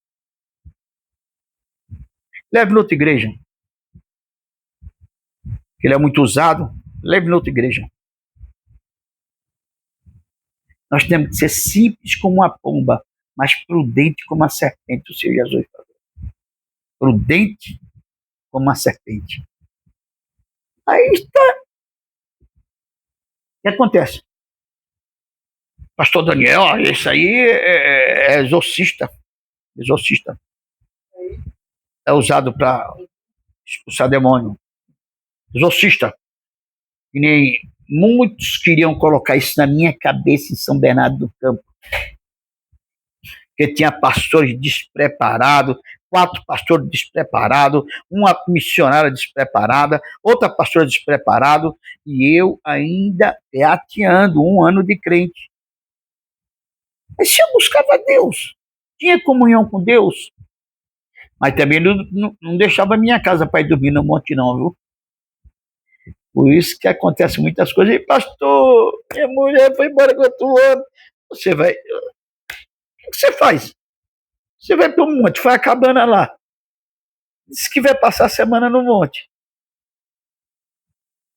Leve noutra igreja. Ele é muito usado, leve noutra igreja. Nós temos que ser simples como uma pomba, mas prudente como a serpente, o Senhor Jesus falou. Prudente como uma serpente. Aí está. O que acontece? Pastor Daniel, esse aí é exorcista. Exorcista. É usado para expulsar demônio. Exorcista. E nem muitos queriam colocar isso na minha cabeça em São Bernardo do Campo. Que tinha pastores despreparados, 4 pastores despreparados, uma missionária despreparada, outra pastora despreparada, e eu ainda teateando 1 ano de crente. Mas se eu buscava Deus, tinha comunhão com Deus, mas também não deixava minha casa para ir dormir no monte não, viu? Por isso que acontece muitas coisas. E pastor, minha mulher foi embora com outro ano. Você vai... O que você faz? Você vai para o monte, vai a cabana lá. Diz que vai passar a semana no monte.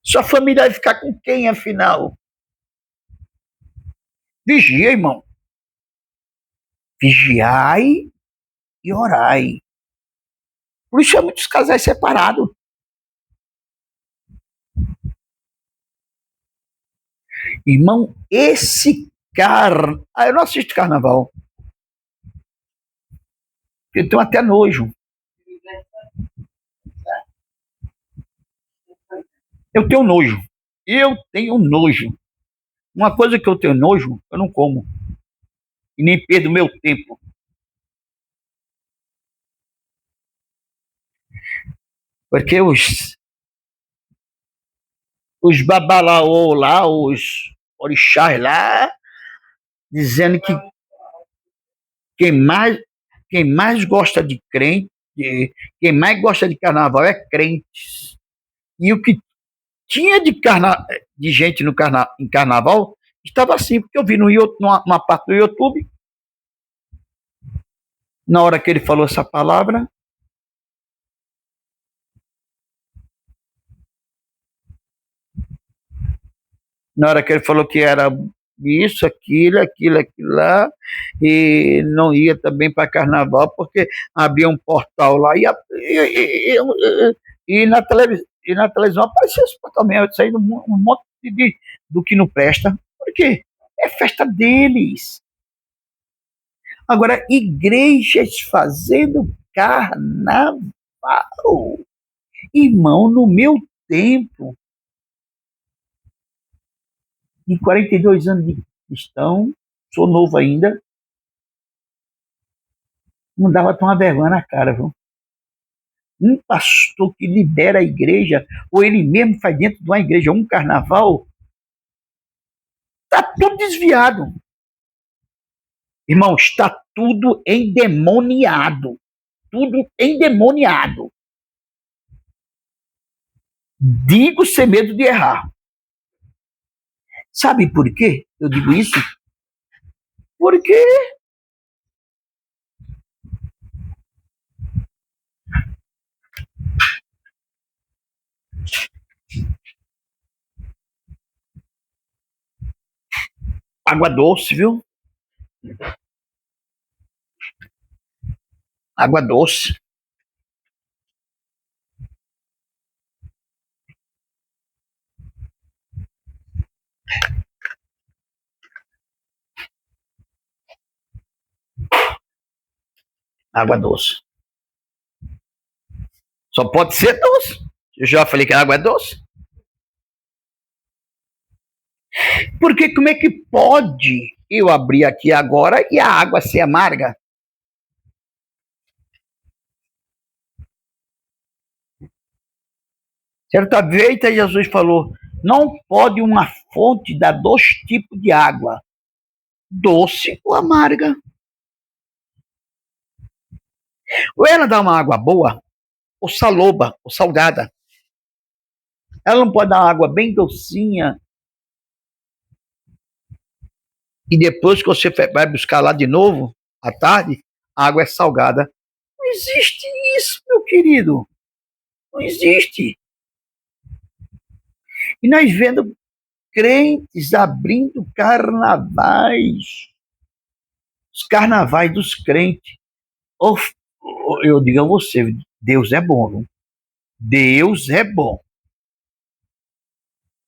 Sua família vai ficar com quem, afinal? Vigia, irmão. Vigiai e orai. Por isso é muitos casais separados. Irmão, esse cara... eu não assisto carnaval. Eu tenho até nojo. Eu tenho nojo. Eu tenho nojo. Uma coisa que eu tenho nojo, eu não como. E nem perdo meu tempo. Porque os babalaô lá, os orixás lá, dizendo que quem mais gosta de crente, quem mais gosta de carnaval é crentes. E o que tinha de gente em carnaval estava assim, porque eu vi numa parte do YouTube, na hora que ele falou essa palavra, na hora que ele falou que era isso, aquilo lá, e não ia também para carnaval, porque havia um portal lá, e na televisão aparecia esse portal mesmo, saindo um monte do que não presta. Por quê? É festa deles. Agora, igrejas fazendo carnaval. Irmão, no meu tempo, em 42 anos de cristão, sou novo ainda, não dava tomar vergonha na cara, viu? Um pastor que lidera a igreja, ou ele mesmo faz dentro de uma igreja um carnaval, está tudo desviado. Irmão, está tudo endemoniado. Tudo endemoniado. Digo sem medo de errar. Sabe por quê eu digo isso? Porque água doce, viu? Água doce. Água doce. Só pode ser doce. Eu já falei que a água é doce. Porque como é que pode eu abrir aqui agora e a água ser amarga? Certa vez Jesus falou, não pode uma fonte dar 2 tipos de água, doce ou amarga. Ou ela dá uma água boa, ou saloba, ou salgada. Ela não pode dar uma água bem docinha, e depois que você vai buscar lá de novo, à tarde, a água é salgada. Não existe isso, meu querido. Não existe. E nós vendo crentes abrindo carnavais. Os carnavais dos crentes. Eu digo a você, Deus é bom, viu? Deus é bom.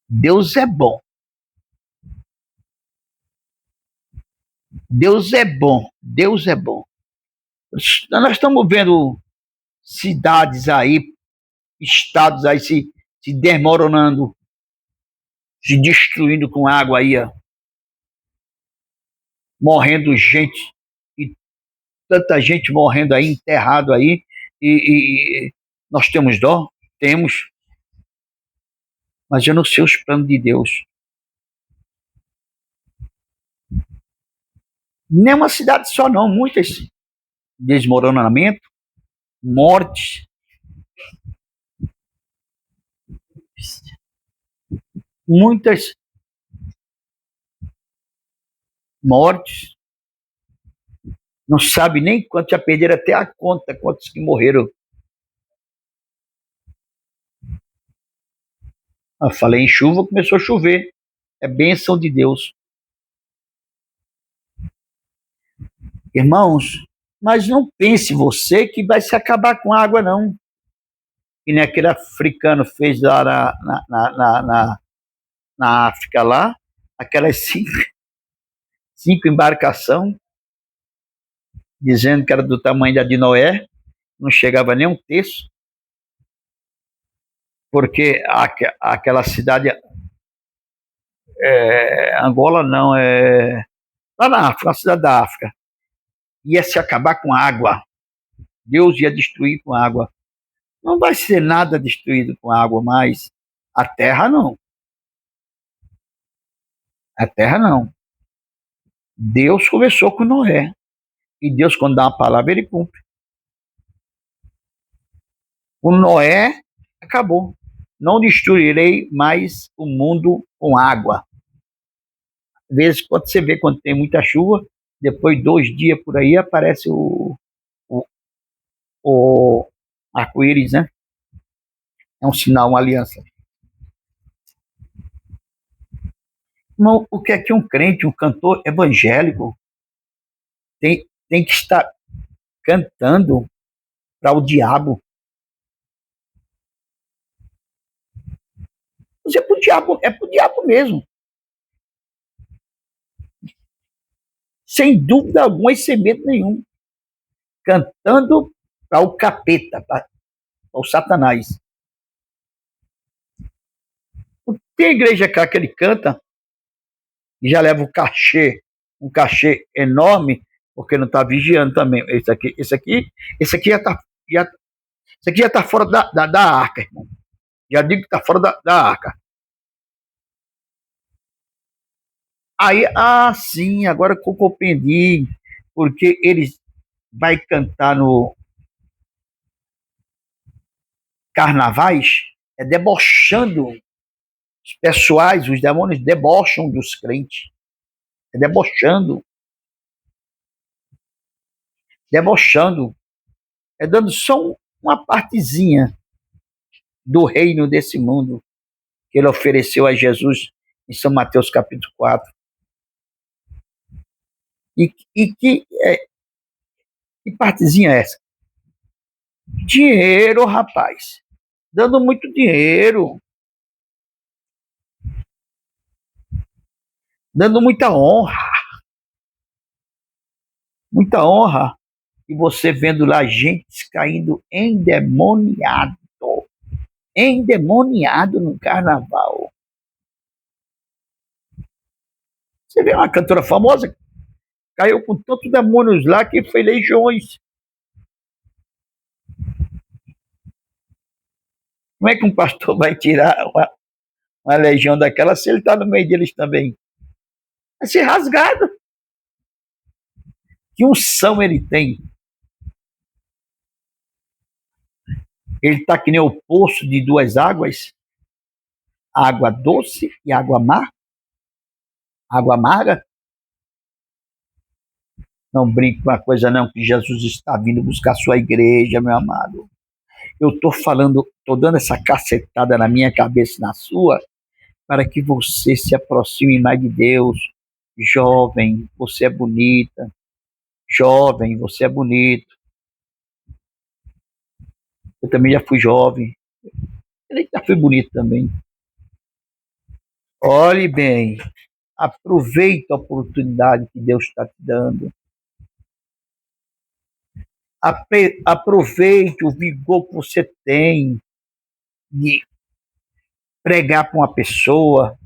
Deus é bom. Deus é bom. Deus é bom. Nós estamos vendo cidades aí estados aí se desmoronando, se destruindo com água aí, ó. Morrendo gente, e tanta gente morrendo aí, enterrado aí, e nós temos dó? Temos, mas eu não sei os planos de Deus. Nem uma cidade só não, muitas desmoronamento, mortes, muitas mortes, não sabe nem quantos já perderam até a conta, quantos que morreram. Eu falei em chuva, começou a chover. É bênção de Deus. Irmãos, mas não pense você que vai se acabar com a água, não. E nem aquele africano fez lá na África, lá, aquelas cinco embarcações, dizendo que era do tamanho da de Noé, não chegava nem um terço, porque aquela cidade, Angola não, lá na África, na cidade da África, ia se acabar com a água. Deus ia destruir com a água. Não vai ser nada destruído com a água mais. A terra não. A terra não. Deus conversou com Noé. E Deus, quando dá uma palavra, ele cumpre. O Noé acabou. Não destruirei mais o mundo com água. Às vezes, quando você vê quando tem muita chuva, depois de 2 dias por aí, aparece o, o arco-íris, né? É um sinal, uma aliança. Mas o que é que um crente, um cantor evangélico tem que estar cantando para o diabo? Mas é pro diabo mesmo. Sem dúvida alguma e sem medo nenhum. Cantando para o capeta, para o Satanás. Tem igreja cá que ele canta e já leva um cachê enorme, porque não está vigiando também. Esse aqui já tá fora da arca, irmão. Já digo que está fora da arca. Aí, sim, agora que eu compreendi, porque eles vai cantar no carnavais, debochando os pessoais, os demônios debocham dos crentes, debochando, dando só uma partezinha do reino desse mundo que ele ofereceu a Jesus em São Mateus capítulo 4. Que partezinha é essa? Dinheiro, rapaz. Dando muito dinheiro. Dando muita honra. Muita honra. E você vendo lá gente caindo endemoniado no carnaval. Você vê uma cantora famosa, caiu com tantos demônios lá que foi legiões. Como é que um pastor vai tirar uma legião daquela se ele está no meio deles também? Vai ser rasgado. Que unção ele tem? Ele está que nem o poço de 2 águas, água doce e água amarga. Não brinque com a coisa não, que Jesus está vindo buscar a sua igreja, meu amado. Eu estou falando, estou dando essa cacetada na minha cabeça e na sua, para que você se aproxime mais de Deus. Jovem, você é bonita. Jovem, você é bonito. Eu também já fui jovem. Ele já foi bonito também. Olhe bem, aproveite a oportunidade que Deus está te dando. Aproveite o vigor que você tem. de pregar para uma pessoa,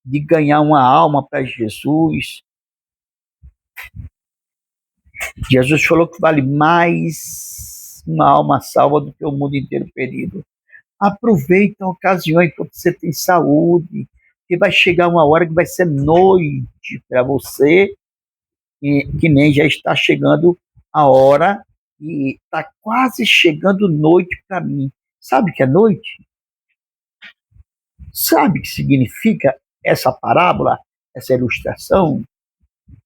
de ganhar uma alma para Jesus. Jesus falou que vale mais uma alma salva do que o mundo inteiro perdido. Aproveita a ocasião enquanto você tem saúde, que vai chegar uma hora que vai ser noite para você, e que nem já está chegando a hora e está quase chegando noite para mim. Sabe o que é noite? Sabe o que significa essa parábola, essa ilustração?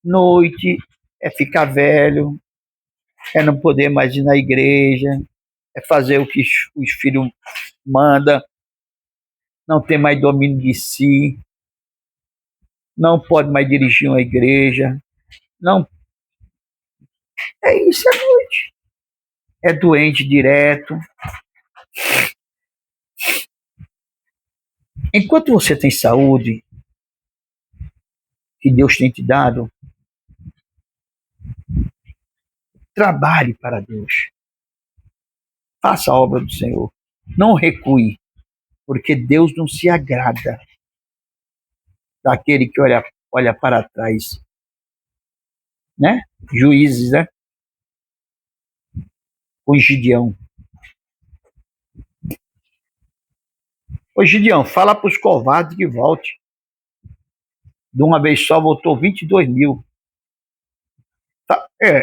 Noite é ficar velho, é não poder mais ir na igreja, é fazer o que os filhos mandam, não ter mais domínio de si, não pode mais dirigir uma igreja, não. É isso, é noite. É doente direto. Enquanto você tem saúde, que Deus tem te dado, trabalhe para Deus. Faça a obra do Senhor. Não recue, porque Deus não se agrada daquele que olha para trás. Né? Juízes, né? Com Gideão. Ô Gideão, fala para os covardes que volte. De uma vez só voltou 22 mil. Tá, é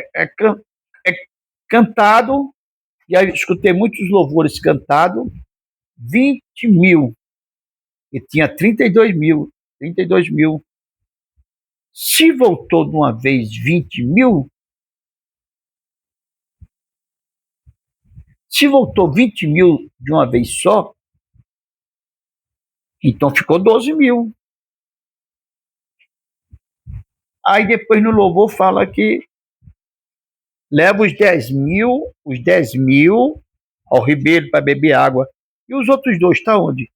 cantado, e aí escutei muitos louvores cantados, 20 mil. E tinha 32 mil. 32 mil. Se voltou de uma vez 20 mil, se voltou 20 mil de uma vez só, então ficou 12 mil. Aí depois no louvor fala que leva os 10 mil ao ribeiro para beber água. E os outros dois estão tá onde?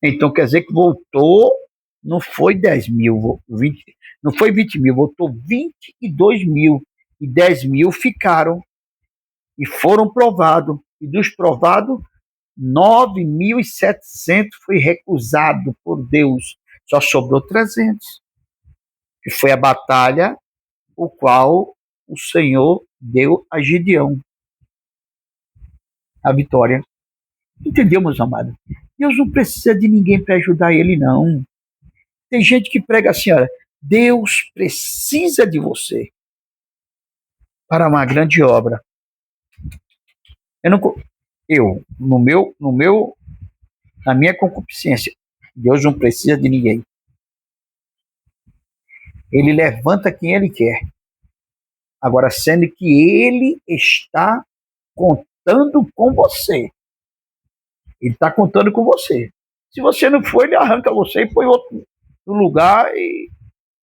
Então quer dizer que voltou, não foi 10 mil, 20, não foi 20 mil, voltou 22 mil. E 10 mil ficaram e foram provados. E dos provados, 9.700 foi recusado por Deus. Só sobrou 300. Que foi a batalha o qual o Senhor deu a Gideão a vitória. Entendeu, meus amados? Deus não precisa de ninguém para ajudar ele, não. Tem gente que prega assim, olha, Deus precisa de você para uma grande obra. Eu não, na minha concupiscência, Deus não precisa de ninguém. Ele levanta quem ele quer. Agora, sendo que ele está contando com você. Ele está contando com você. Se você não for, ele arranca você e põe outro no lugar e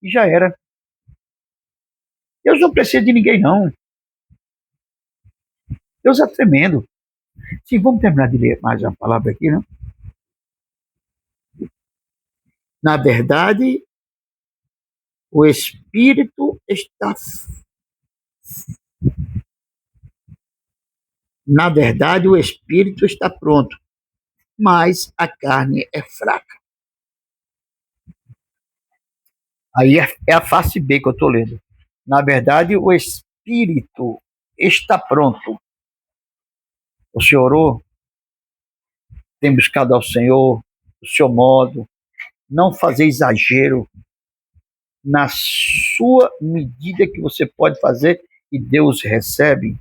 já era. Deus não precisa de ninguém, não. Deus é tremendo. Sim, vamos terminar de ler mais uma palavra aqui, né? Na verdade, o Espírito está. Na verdade, o Espírito está pronto, mas a carne é fraca. Aí é a face B que eu estou lendo. Na verdade, o Espírito está pronto. Você orou? Tem buscado ao Senhor o seu modo, não fazer exagero na sua medida que você pode fazer e Deus recebe.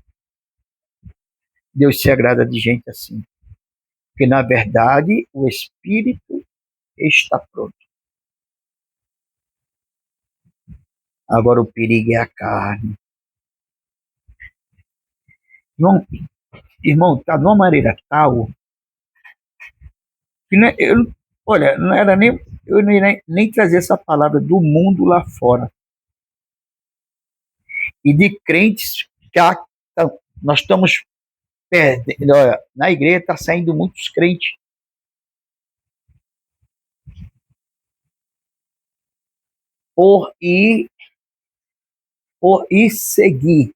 Deus se agrada de gente assim. Porque, na verdade, o Espírito está pronto. Agora o perigo é a carne. Irmão, está de uma maneira tal que olha, não era nem eu nem trazer essa palavra do mundo lá fora. E de crentes que nós estamos perdendo. Olha, na igreja está saindo muitos crentes. Por ir seguir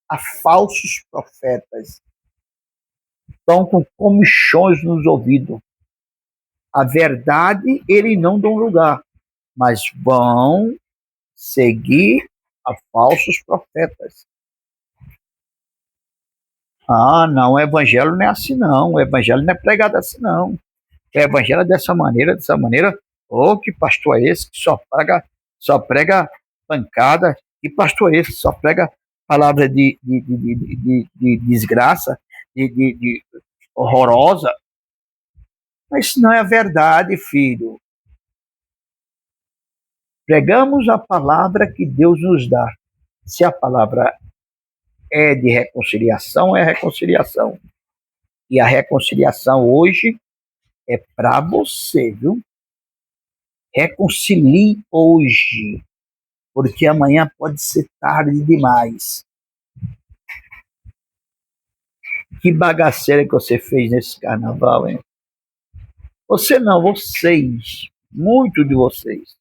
a falsos profetas. estão com comichões nos ouvidos. A verdade, eles não dão lugar, mas vão seguir a falsos profetas. Ah, não, o evangelho não é assim não, o evangelho não é pregado assim não. O evangelho é dessa maneira, oh, que pastor é esse que só prega pancada, que pastor é esse que só prega palavra de desgraça, de horrorosa. Mas isso não é a verdade, filho. Pregamos a palavra que Deus nos dá. Se a palavra é de reconciliação, é reconciliação. E a reconciliação hoje é para você, viu? Reconcilie hoje, porque amanhã pode ser tarde demais. Que bagaceira que você fez nesse carnaval, hein? Você não, vocês, muitos de vocês.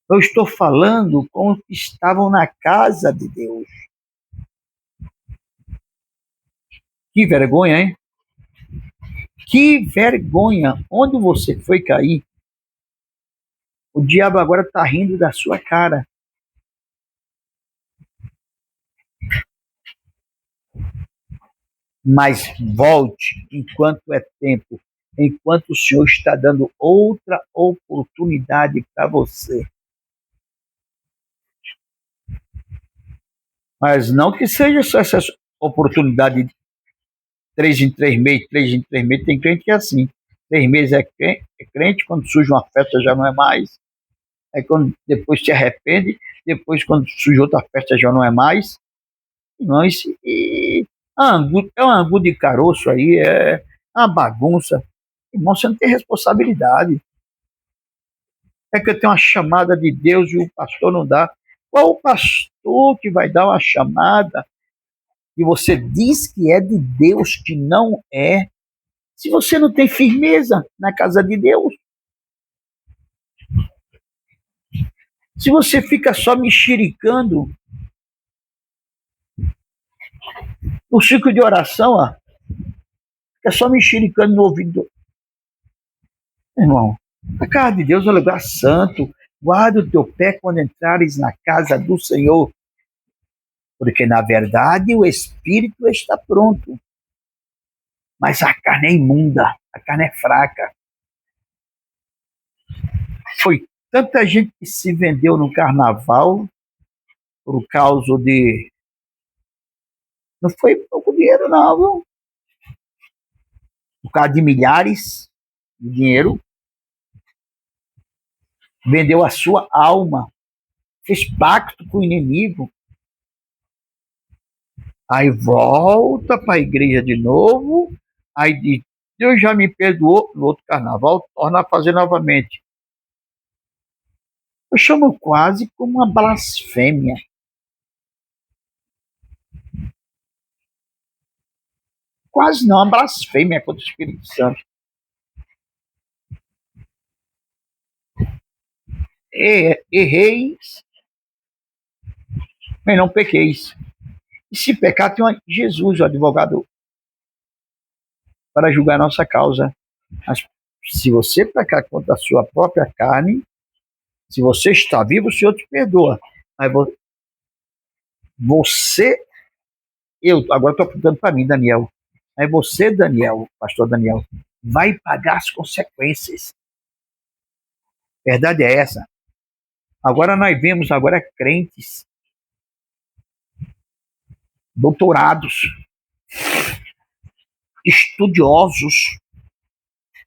Eu estou falando com os que estavam na casa de Deus. Que vergonha, hein? Que vergonha! Onde você foi cair? O diabo agora está rindo da sua cara. Mas volte enquanto é tempo, enquanto o Senhor está dando outra oportunidade para você. Mas não que seja só essa oportunidade de 3 em 3 meses, 3 em 3 meses. Tem crente que é assim. 3 meses é crente, quando surge uma festa já não é mais. Aí quando depois se arrepende, depois quando surge outra festa já não é mais. Não, isso é um angu de caroço aí, é uma bagunça. Irmão, você não tem responsabilidade. É que eu tenho uma chamada de Deus e o pastor não dá. Qual o pastor que vai dar uma chamada e você diz que é de Deus, que não é, se você não tem firmeza na casa de Deus? Se você fica só mexericando no ciclo de oração, ó, fica só mexericando no ouvido. Irmão, a casa de Deus é um lugar santo. Guarda o teu pé quando entrares na casa do Senhor, porque na verdade o espírito está pronto, mas a carne é imunda, a carne é fraca. Foi tanta gente que se vendeu no carnaval por causa de... Não foi pouco dinheiro não, viu? Por causa de milhares de dinheiro, vendeu a sua alma, fez pacto com o inimigo, aí volta para a igreja de novo, aí diz, Deus já me perdoou no outro carnaval, torna a fazer novamente. Eu chamo quase como uma blasfêmia. Quase não, uma blasfêmia contra o Espírito Santo. Erreis, mas não pequeis. E se pecar, tem Jesus, o advogado, para julgar a nossa causa. Mas se você pecar contra a sua própria carne, se você está vivo, o Senhor te perdoa. Mas você, eu agora estou apontando para mim, Daniel. Aí você, Daniel, pastor Daniel, vai pagar as consequências. Verdade é essa. Agora nós vemos agora crentes, doutorados, estudiosos,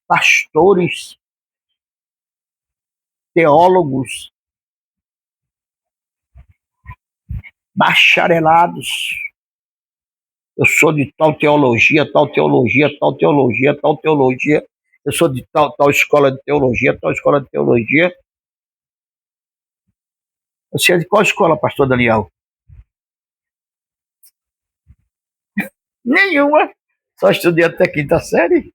pastores, teólogos, bacharelados. Eu sou de tal teologia, tal teologia, tal teologia, tal teologia. Eu sou de tal escola de teologia, tal escola de teologia. Você é de qual escola, pastor Daniel? Nenhuma. Só estudei até quinta série.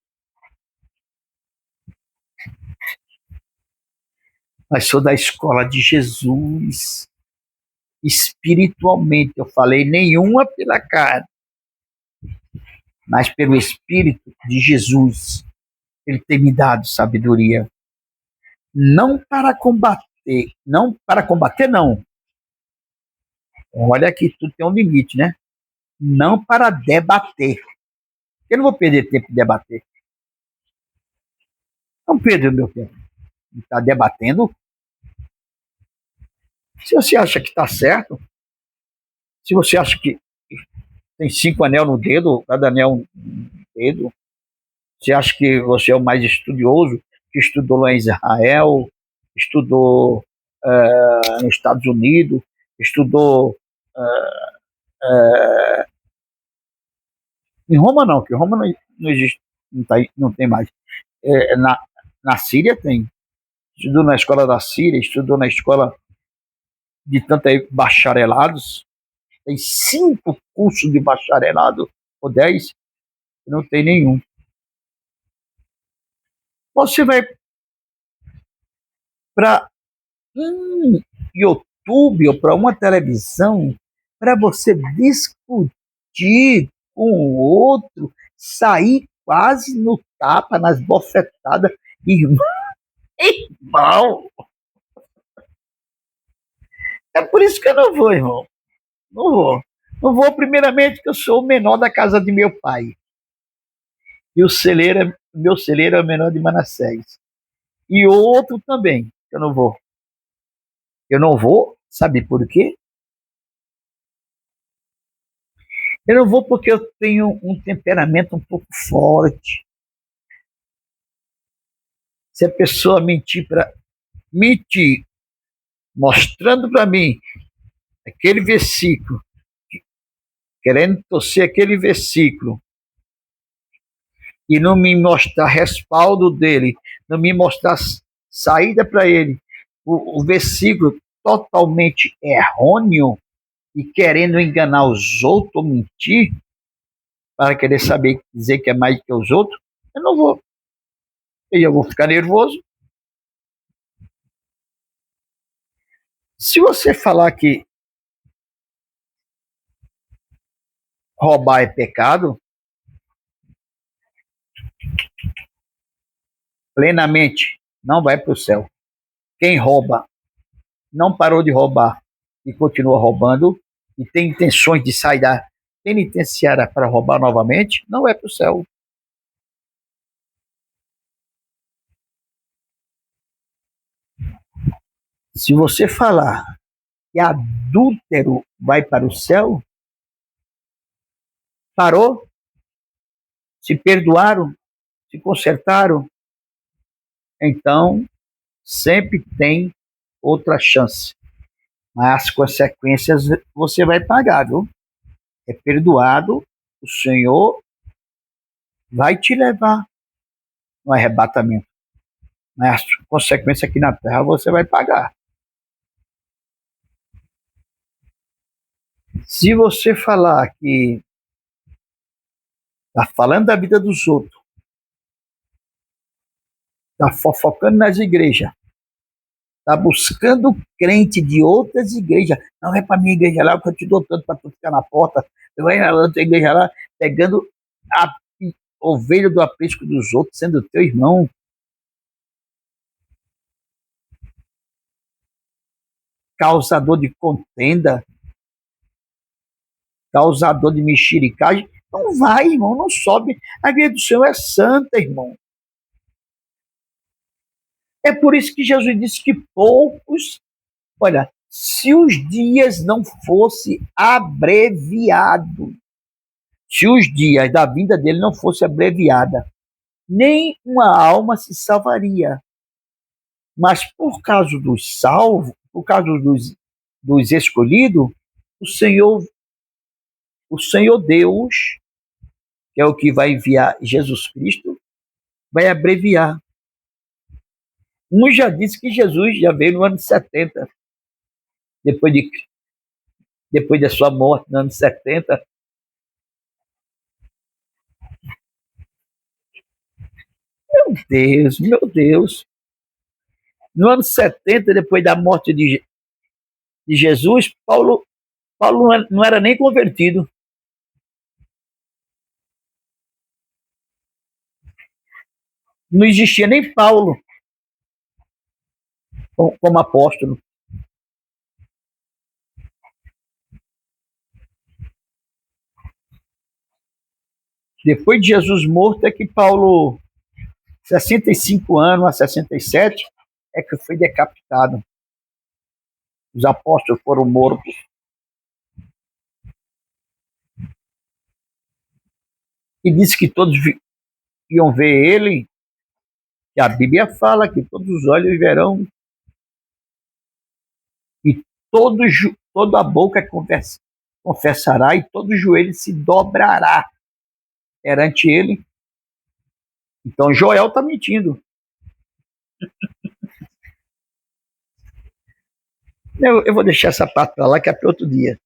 Mas sou da escola de Jesus. Espiritualmente, eu falei nenhuma pela carne. mas pelo Espírito de Jesus. Ele tem me dado sabedoria. Não para combater, não. Olha que tudo tem um limite, né? Não para debater. Eu não vou perder tempo de debater. Não perder o meu tempo. Está debatendo. Se você acha que está certo, se você acha que tem 5 anel no dedo, cada anel no dedo, você acha que você é o mais estudioso, que estudou lá em Israel, estudou nos Estados Unidos, estudou em Roma não, que Roma não existe, não tem mais. Na Síria tem. Estudou na escola da Síria, estudou na escola de tantos bacharelados. Tem 5 cursos de bacharelado, ou 10, não tem nenhum. Você vai para um YouTube ou para uma televisão para você discutir com o outro, sair quase no tapa, nas bofetadas. Irmão, é por isso que eu não vou, irmão. Não vou. Não vou, primeiramente, porque eu sou o menor da casa de meu pai. E meu celeiro é o menor de Manassés. E outro também, eu não vou. Eu não vou, sabe por quê? Eu não vou porque eu tenho um temperamento um pouco forte. Se a pessoa mentir, mostrando para mim aquele versículo, querendo torcer aquele versículo, e não me mostrar respaldo dele, não me mostrar saída para ele, o versículo totalmente errôneo e querendo enganar os outros ou mentir, para querer saber dizer que é mais que os outros, eu não vou. Eu vou ficar nervoso. Se você falar que roubar é pecado, plenamente não vai para o céu. Quem rouba não parou de roubar e continua roubando e tem intenções de sair da penitenciária para roubar novamente, não vai para o céu. Se você falar que adúltero vai para o céu, parou, se perdoaram, se consertaram, então sempre tem outra chance. Mas as consequências você vai pagar, viu? É perdoado, o Senhor vai te levar no arrebatamento. Mas as consequências aqui na terra você vai pagar. Se você falar que está falando da vida dos outros, está fofocando nas igrejas, está buscando crente de outras igrejas, não é para minha igreja lá, que eu te dou tanto para tu ficar na porta, você vai na outra igreja lá, pegando a ovelha do aprisco dos outros, sendo teu irmão. Causador de contenda, causador de mexericagem, não vai, irmão, não sobe. A igreja do Senhor é santa, irmão. É por isso que Jesus disse que poucos, olha, se os dias não fossem abreviados, se os dias da vinda dele não fosse abreviada, nem uma alma se salvaria. Mas por causa dos salvos, por causa dos escolhidos, o Senhor Deus, que é o que vai enviar Jesus Cristo, vai abreviar. Um já disse que Jesus já veio no ano 70, depois da sua morte, no ano 70. Meu Deus. No ano 70, depois da morte de Jesus, Paulo não era nem convertido. Não existia nem Paulo como apóstolo. Depois de Jesus morto é que Paulo, 65 anos a 67, é que foi decapitado. Os apóstolos foram mortos. E disse que todos iam ver ele, que a Bíblia fala que todos os olhos verão e toda a boca confessará e todo joelho se dobrará perante ele. Então Joel está mentindo. Eu vou deixar essa parte para lá, que é para outro dia.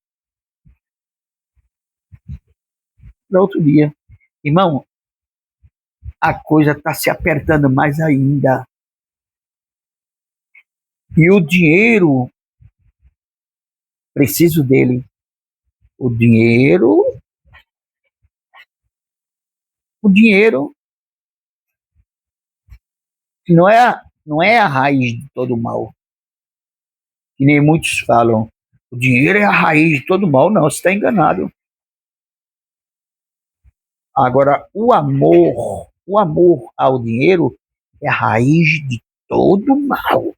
Para outro dia. Irmão, a coisa está se apertando mais ainda. E o dinheiro, preciso dele. O dinheiro não é a raiz de todo mal. Que nem muitos falam. O dinheiro é a raiz de todo mal. Não, você está enganado. Agora, o amor ao dinheiro é a raiz de todo mal.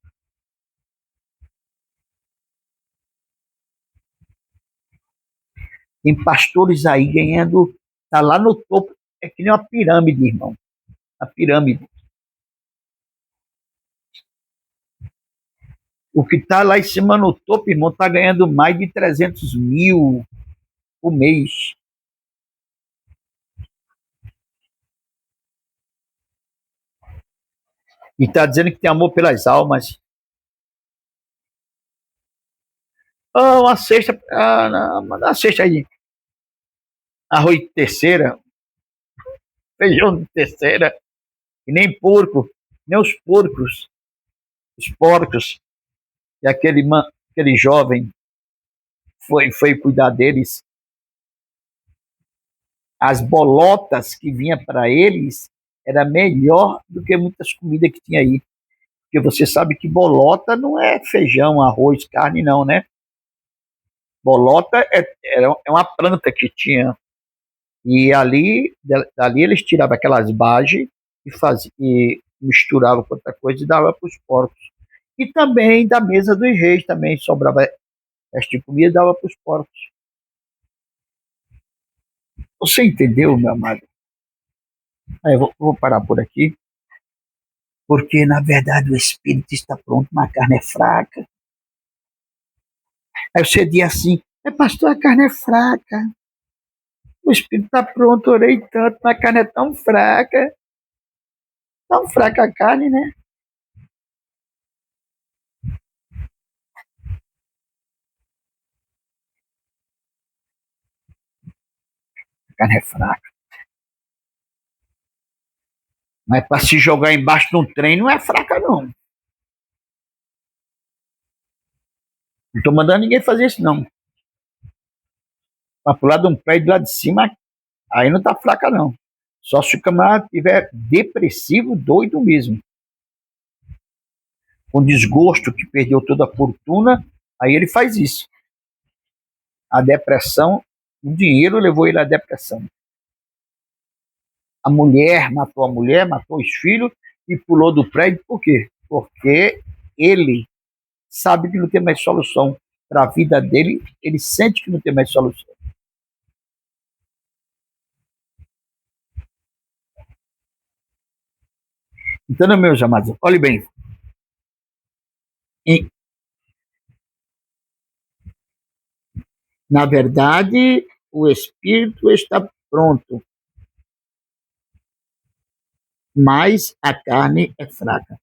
Tem pastores aí ganhando, tá lá no topo, é que nem uma pirâmide, irmão. A pirâmide. O que tá lá em cima no topo, irmão, tá ganhando mais de 300 mil por mês. E tá dizendo que tem amor pelas almas. Ah, uma cesta, uma cesta aí. Arroz de terceira, feijão de terceira, e nem porco, nem os porcos, os porcos, e aquele jovem foi cuidar deles. As bolotas que vinha para eles era melhor do que muitas comidas que tinha aí. Porque você sabe que bolota não é feijão, arroz, carne, não, né? Bolota é uma planta que tinha. E dali eles tiravam aquelas bages e misturavam com outra coisa e davam para os porcos. E também da mesa dos reis também sobrava esta comida e dava para os porcos. Você entendeu, meu amado? Aí eu vou parar por aqui, porque na verdade o espírito está pronto, mas a carne é fraca. Aí você diz assim: pastor, a carne é fraca. O espírito está pronto, orei tanto, mas a carne é tão fraca. Tão fraca a carne, né? A carne é fraca. Mas para se jogar embaixo de um trem não é fraca, não. Não estou mandando ninguém fazer isso, não. Para pular de um prédio lá de cima, aí não está fraca, não. Só se o camarada estiver depressivo, doido mesmo. Com desgosto, que perdeu toda a fortuna, aí ele faz isso. A depressão, o dinheiro levou ele à depressão. A mulher, matou os filhos e pulou do prédio. Por quê? Porque ele sabe que não tem mais solução para a vida dele, ele sente que não tem mais solução. Então, meus amados, olhe bem. E, na verdade, o espírito está pronto, mas a carne é fraca.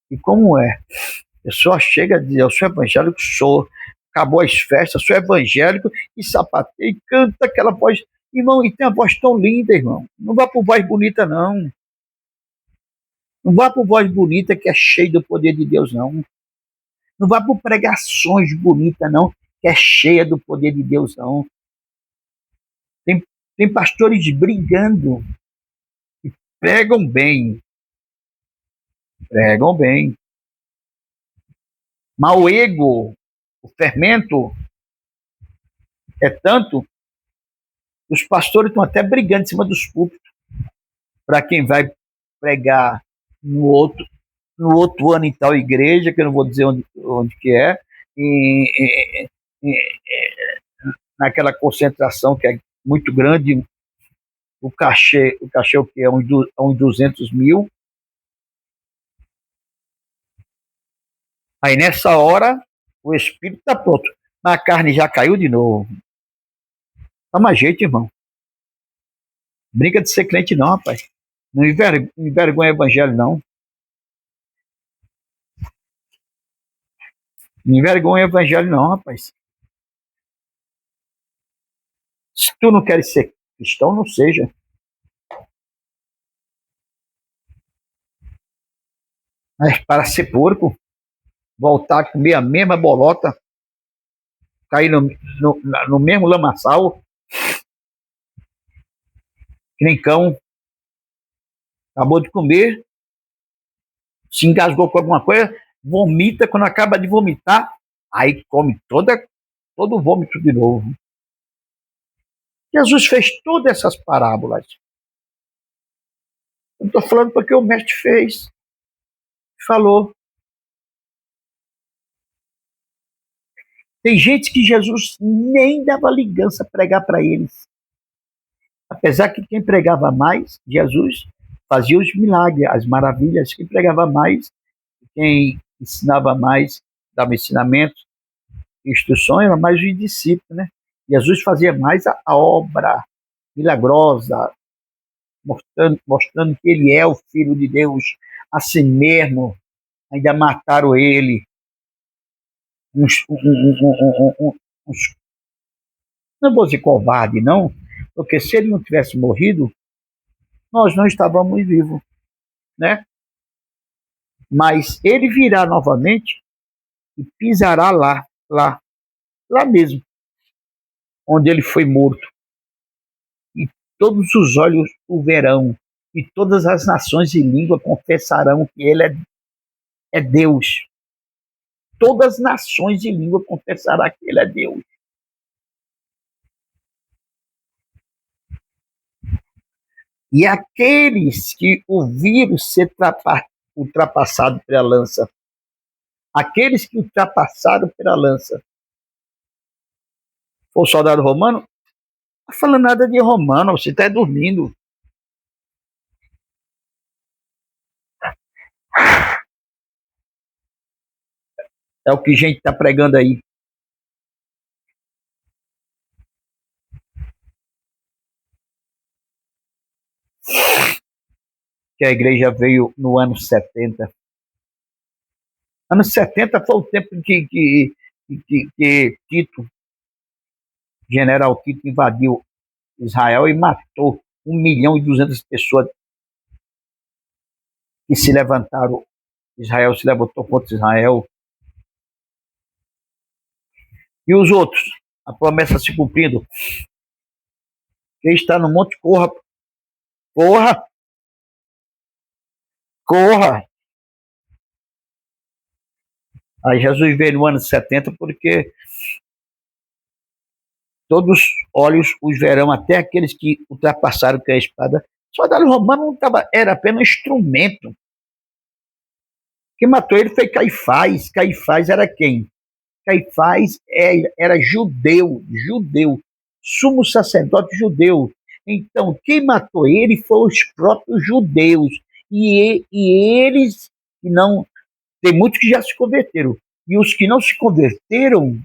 E como é? A pessoa chega a dizer: eu sou evangélico, sou. Acabou as festas, sou evangélico, e sapateia e canta aquela voz. Irmão, e tem uma voz tão linda, irmão. Não vá por voz bonita, não. Não vá por voz bonita que é cheia do poder de Deus, não. Não vá por pregações bonitas, não, que é cheia do poder de Deus, não. Tem pastores brigando, que pregam bem, Pregam bem. Mas o ego, o fermento, é tanto que os pastores estão até brigando em cima dos púlpitos para quem vai pregar no outro, no outro ano em tal igreja, que eu não vou dizer onde que é, e, naquela concentração que é muito grande, o cachê o que é uns 200 mil. Aí nessa hora o espírito está pronto, mas a carne já caiu de novo. Toma jeito, irmão. Brinca de ser crente não, rapaz. Não envergonha o evangelho, não. Não envergonha o evangelho, não, rapaz. Se tu não queres ser cristão, não seja. Mas para ser porco, voltar a comer a mesma bolota, cair no mesmo lamaçal, que nem cão, acabou de comer, se engasgou com alguma coisa, vomita, quando acaba de vomitar, aí come todo o vômito de novo. Jesus fez todas essas parábolas. Eu estou falando porque o mestre fez, falou. Tem gente que Jesus nem dava ligança pregar para eles. Apesar que quem pregava mais, Jesus fazia os milagres, as maravilhas. Quem pregava mais, quem ensinava mais, dava ensinamentos, instruções, era mais os discípulos, né? Jesus fazia mais a obra milagrosa, mostrando que ele é o Filho de Deus, assim mesmo. Ainda mataram ele. Uns, não vou dizer covarde, não, porque se ele não tivesse morrido, nós não estávamos vivos, né? Mas ele virá novamente e pisará lá mesmo, onde ele foi morto. E todos os olhos o verão, e todas as nações e língua confessarão que ele é Deus. Todas as nações e língua confessarão que ele é Deus. E aqueles que ouviram ser ultrapassado pela lança, aqueles que ultrapassaram pela lança, o soldado romano, não está falando nada de romano, você está dormindo. É o que a gente está pregando aí. Que a igreja veio no ano 70. Anos 70 foi o tempo que Tito, general Tito, invadiu Israel e matou 1.200.000 pessoas que se levantaram. Israel se levantou contra Israel. E os outros? A promessa se cumprindo. Quem está no monte, corra. Corra! Corra! Aí Jesus veio no ano 70 porque todos os olhos os verão, até aqueles que ultrapassaram com a espada. O soldado romano não tava, era apenas instrumento. Quem matou ele foi Caifás. Caifás era quem? Caifás era judeu, sumo sacerdote judeu. Então, quem matou ele foram os próprios judeus. E eles, que não. Tem muitos que já se converteram. E os que não se converteram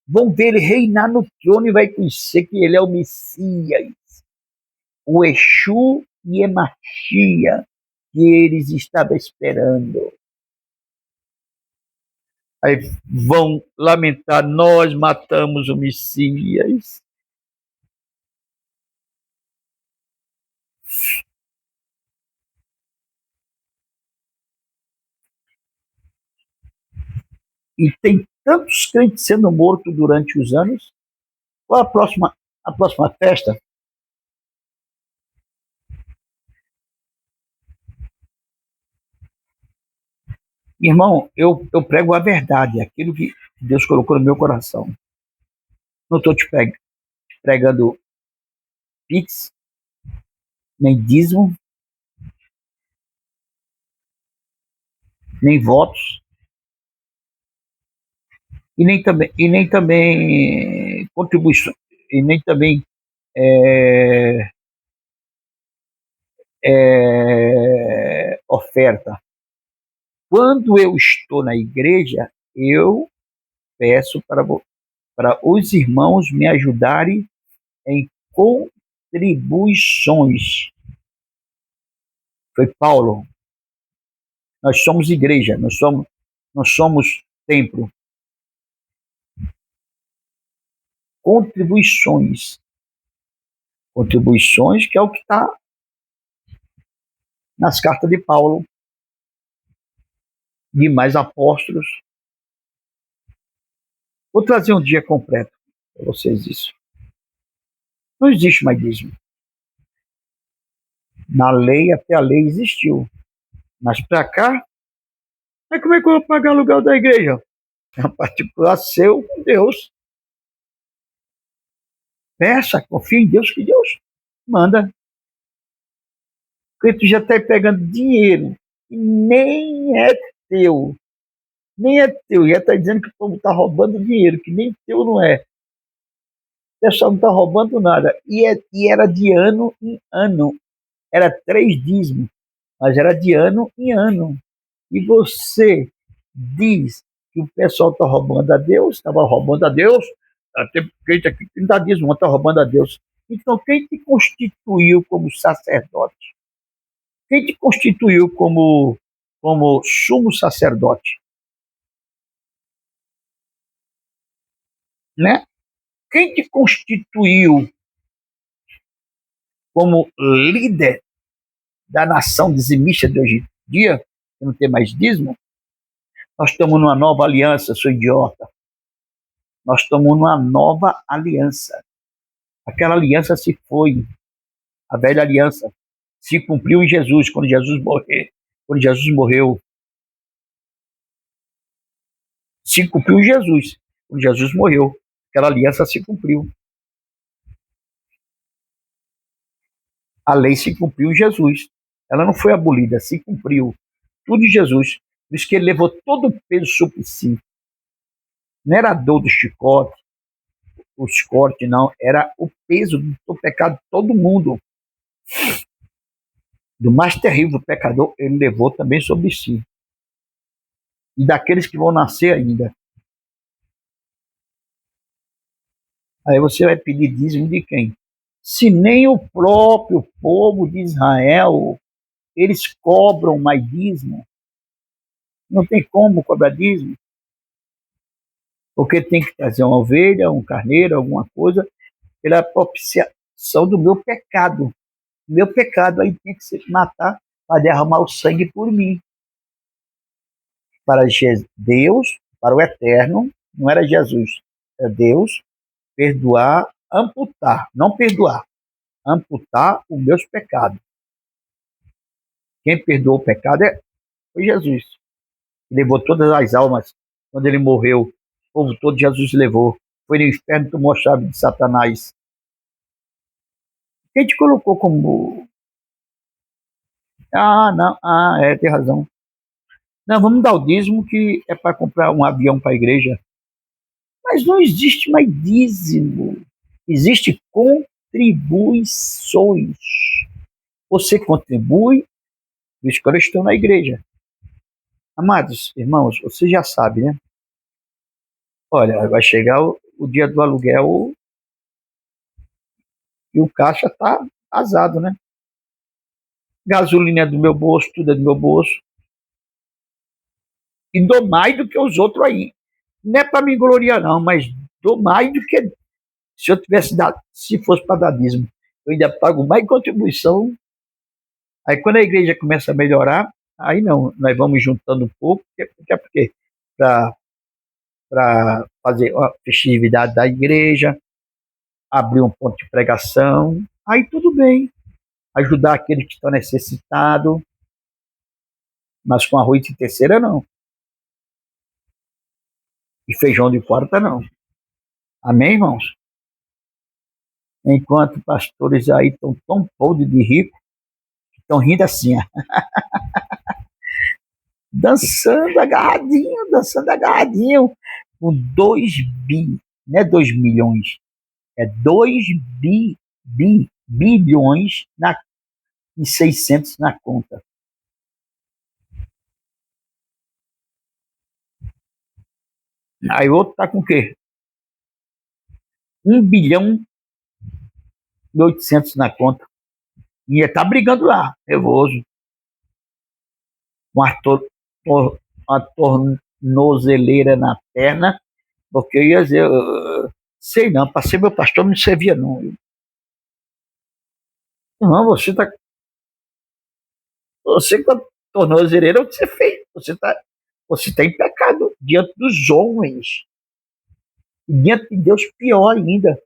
vão ver ele reinar no trono e vai conhecer que ele é o Messias, o Exu e Emachia, que eles estavam esperando. Aí vão lamentar, nós matamos o Messias. E tem tantos crentes sendo mortos durante os anos. Qual a próxima festa? Irmão, eu prego a verdade, aquilo que Deus colocou no meu coração. Não estou te pregando pix, nem dízimo, nem votos, e nem também contribuição, e nem também é, oferta. Quando eu estou na igreja, eu peço para os irmãos me ajudarem em contribuições. Foi Paulo. Nós somos igreja, nós somos templo. Contribuições. Contribuições, que é o que está nas cartas de Paulo, de mais apóstolos. Vou trazer um dia completo para vocês isso. Não existe mais dízimo. Na lei, até a lei existiu. Mas para cá, como é que eu vou pagar o aluguel da igreja? É um particular seu com Deus. Peça, confia em Deus, que Deus manda. Porque tu já está pegando dinheiro e nem é teu. Nem é teu. Já está dizendo que o povo está roubando dinheiro, que nem teu não é. O pessoal não está roubando nada. E era de ano em ano. Era 3 dízimos, mas era de ano em ano. E você diz que o pessoal está roubando a Deus, estava roubando a Deus, tem crente aqui que não dá dízimo, está roubando a Deus. Então, quem te constituiu como sacerdote? Quem te constituiu como sumo sacerdote? Né? Quem te constituiu como líder da nação dizimista de hoje em dia, que não tem mais dízimo? Nós estamos numa nova aliança, sou idiota. Nós estamos numa nova aliança. Aquela aliança se foi. A velha aliança se cumpriu em Jesus, quando Jesus morreu. Quando Jesus morreu, se cumpriu em Jesus. Quando Jesus morreu, aquela aliança se cumpriu. A lei se cumpriu em Jesus. Ela não foi abolida, se cumpriu. Tudo em Jesus. Por isso que ele levou todo o peso sobre si. Não era a dor do chicote, os cortes, não. Era o peso do pecado de todo mundo. Do mais terrível pecador, ele levou também sobre si. E daqueles que vão nascer ainda. Aí você vai pedir dízimo de quem? Se nem o próprio povo de Israel, eles cobram mais dízimo, não tem como cobrar dízimo, porque tem que trazer uma ovelha, um carneiro, alguma coisa, pela propiciação do meu pecado. Meu pecado aí tem que se matar para derramar o sangue por mim. Para Deus, para o eterno, não era Jesus, é Deus, perdoar, amputar, não perdoar, amputar os meus pecados. Quem perdoou o pecado foi Jesus. Ele levou todas as almas. Quando ele morreu, o povo todo Jesus levou. Foi no inferno, tomou a chave de Satanás. Quem te colocou como... Ah, não, tem razão. Não, vamos dar o dízimo que é para comprar um avião para a igreja. Mas não existe mais dízimo. Existe contribuições. Você contribui, os caras estão na igreja. Amados irmãos, você já sabe, né? Olha, vai chegar o dia do aluguel e o caixa está vazado, né? Gasolina é do meu bolso, tudo é do meu bolso. E dou mais do que os outros aí. Não é para me gloriar, não, mas dou mais do que se eu tivesse dado, se fosse para dar dízimo. Eu ainda pago mais contribuição. Aí quando a igreja começa a melhorar, aí não, nós vamos juntando um pouco, porque para fazer a festividade da igreja, abrir um ponto de pregação, aí tudo bem. Ajudar aqueles que estão necessitados, mas com arroz de terceira não. E feijão de quarta não. Amém, irmãos? Enquanto pastores aí estão tão podres de rico, estão rindo assim, ó, dançando agarradinho, com 2 bi, não é 2 milhões, é 2 bilhões e 600 na conta. Aí o outro tá com o quê? 1 bilhão e 800 na conta. E ele tá brigando lá, nervoso. Uma, uma tornozeleira na perna, porque eu ia dizer, sei não, para ser meu pastor não servia não. Não, você com a tornozeleira, o que você fez? Você tá em pecado diante dos homens. E diante de Deus, pior ainda.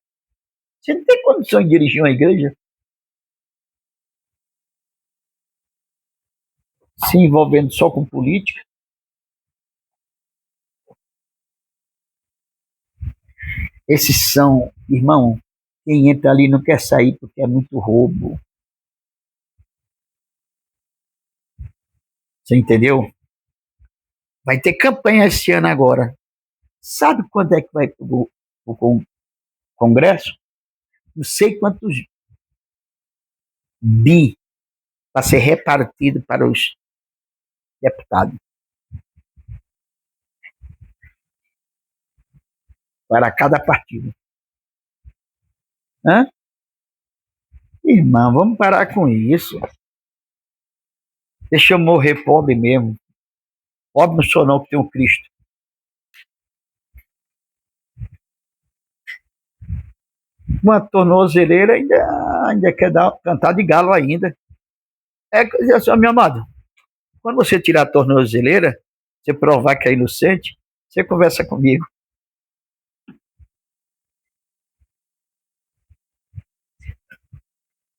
Você não tem condição de dirigir uma igreja se envolvendo só com política. Esses são, irmão, quem entra ali não quer sair porque é muito roubo. Você entendeu? Vai ter campanha esse ano agora. Sabe quando é que vai para o Congresso? Não sei quantos bi para ser repartido para os deputados. Para cada partido. Hã? Irmão, vamos parar com isso. Deixa eu morrer pobre mesmo. Pobre não sou não, que tenho Cristo. Uma tornozeleira ainda quer cantar de galo ainda. É dizer assim, meu amado, quando você tirar a tornozeleira, você provar que é inocente, você conversa comigo.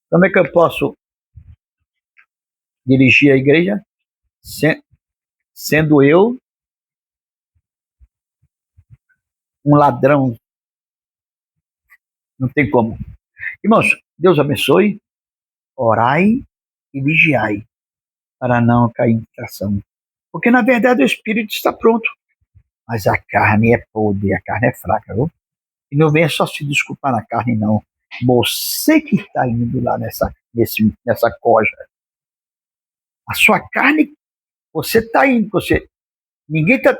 Como é que eu posso dirigir a igreja sendo eu um ladrão? Não tem como. Irmãos, Deus abençoe, orai e vigiai para não cair em tentação. Porque, na verdade, o espírito está pronto, mas a carne é podre, a carne é fraca, viu? E não venha só se desculpar na carne, não. Você que está indo lá nessa coja. A sua carne, você está indo, ninguém está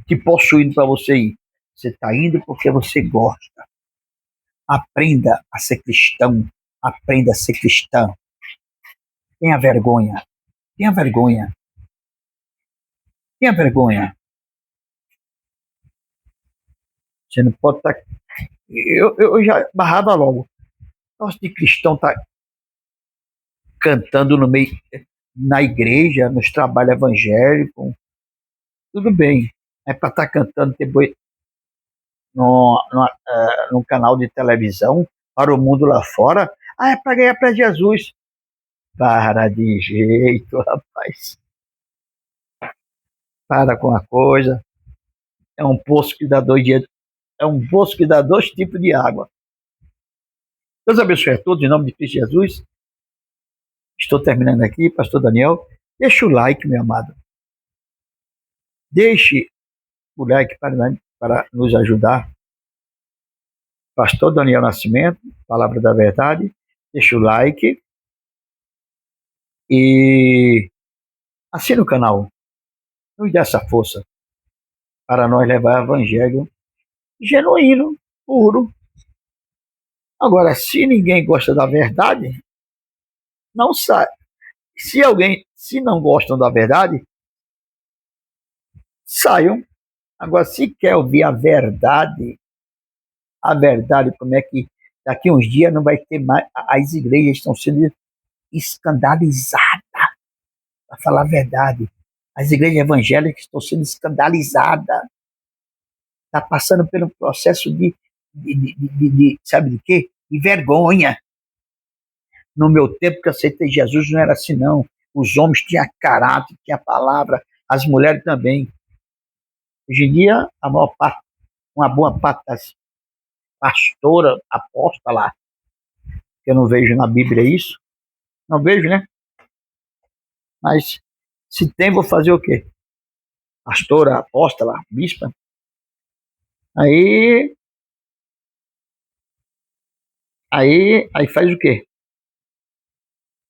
te possuindo para você ir. Você está indo porque você gosta. Aprenda a ser cristão. Aprenda a ser cristã. Tenha vergonha. Tenha vergonha. Tenha vergonha. Você não pode estar. Eu já barrava logo. Nossa, de cristão tá cantando no meio, na igreja, nos trabalhos evangélicos. Tudo bem. É para estar cantando depois num canal de televisão para o mundo lá fora. Ah, é para ganhar para Jesus. Para de jeito, rapaz. Para com a coisa. É um poço que dá é um poço que dá 2 tipos de água. Deus abençoe a todos, em nome de Cristo Jesus. Estou terminando aqui, pastor Daniel. Deixa o like, meu amado. Deixe o like para nos ajudar. Pastor Daniel Nascimento, Palavra da Verdade. Deixa o like. E assine o canal. Nos dê essa força para nós levar o evangelho genuíno, puro. Agora, se ninguém gosta da verdade, não sai. Se não gostam da verdade, saiam. Agora, se quer ouvir a verdade, como é que daqui uns dias não vai ter mais, as igrejas estão sendo escandalizadas, para falar a verdade. As igrejas evangélicas estão sendo escandalizadas. Está passando pelo processo sabe de quê? De vergonha. No meu tempo que eu aceitei Jesus não era assim, não. Os homens tinham caráter, tinham palavra, as mulheres também. Hoje em dia, a maior parte, uma boa parte das pastoras aposta lá, que eu não vejo na Bíblia isso, não vejo, né? Mas se tem, vou fazer o quê? Pastora, apóstola, bispa. Aí, aí faz o quê?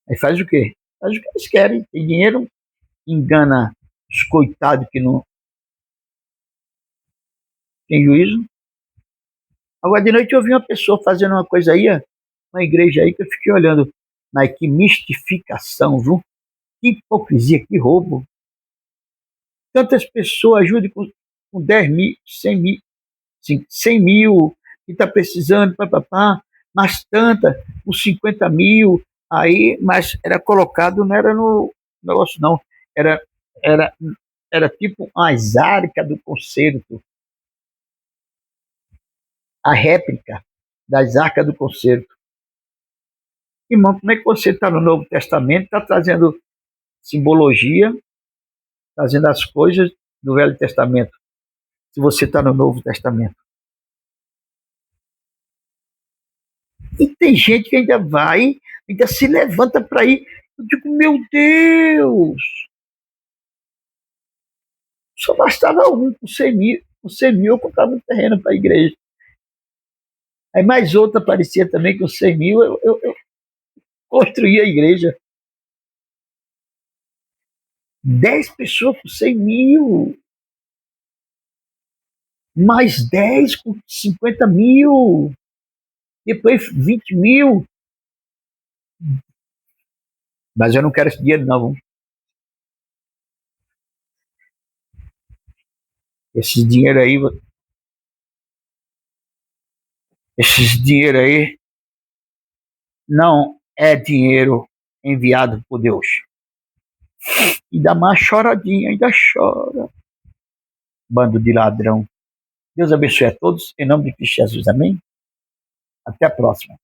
Aí faz o quê? Faz o que eles querem. Tem dinheiro, engana os coitados que não tem juízo. Agora de noite eu vi uma pessoa fazendo uma coisa aí, uma igreja aí, que eu fiquei olhando. Mas que mistificação, viu? Que hipocrisia, que roubo. Tantas pessoas ajudem com 10 mil, 100 mil, 100 mil, que está precisando, papapá, mas tanta, com 50 mil, aí, mas era colocado, não era no negócio, não. Era, era, era tipo as arcas do concerto, a réplica das arcas do concerto. Irmão, como é que você está no Novo Testamento, está trazendo simbologia, trazendo as coisas do Velho Testamento, se você está no Novo Testamento? E tem gente que ainda vai, ainda se levanta para ir. Eu digo, meu Deus! Só bastava um com 100 mil. Com 100 mil eu comprava um terreno para a igreja. Aí mais outra aparecia também com 100 mil, eu construía a igreja. 10 pessoas com 100 mil. Mais 10 com 50 mil. Depois 20 mil. Mas eu não quero esse dinheiro, não. Esse dinheiro aí, esses dinheiro aí não é dinheiro enviado por Deus. E dá uma choradinha, ainda chora. Bando de ladrão. Deus abençoe a todos, em nome de Cristo Jesus. Amém? Até a próxima.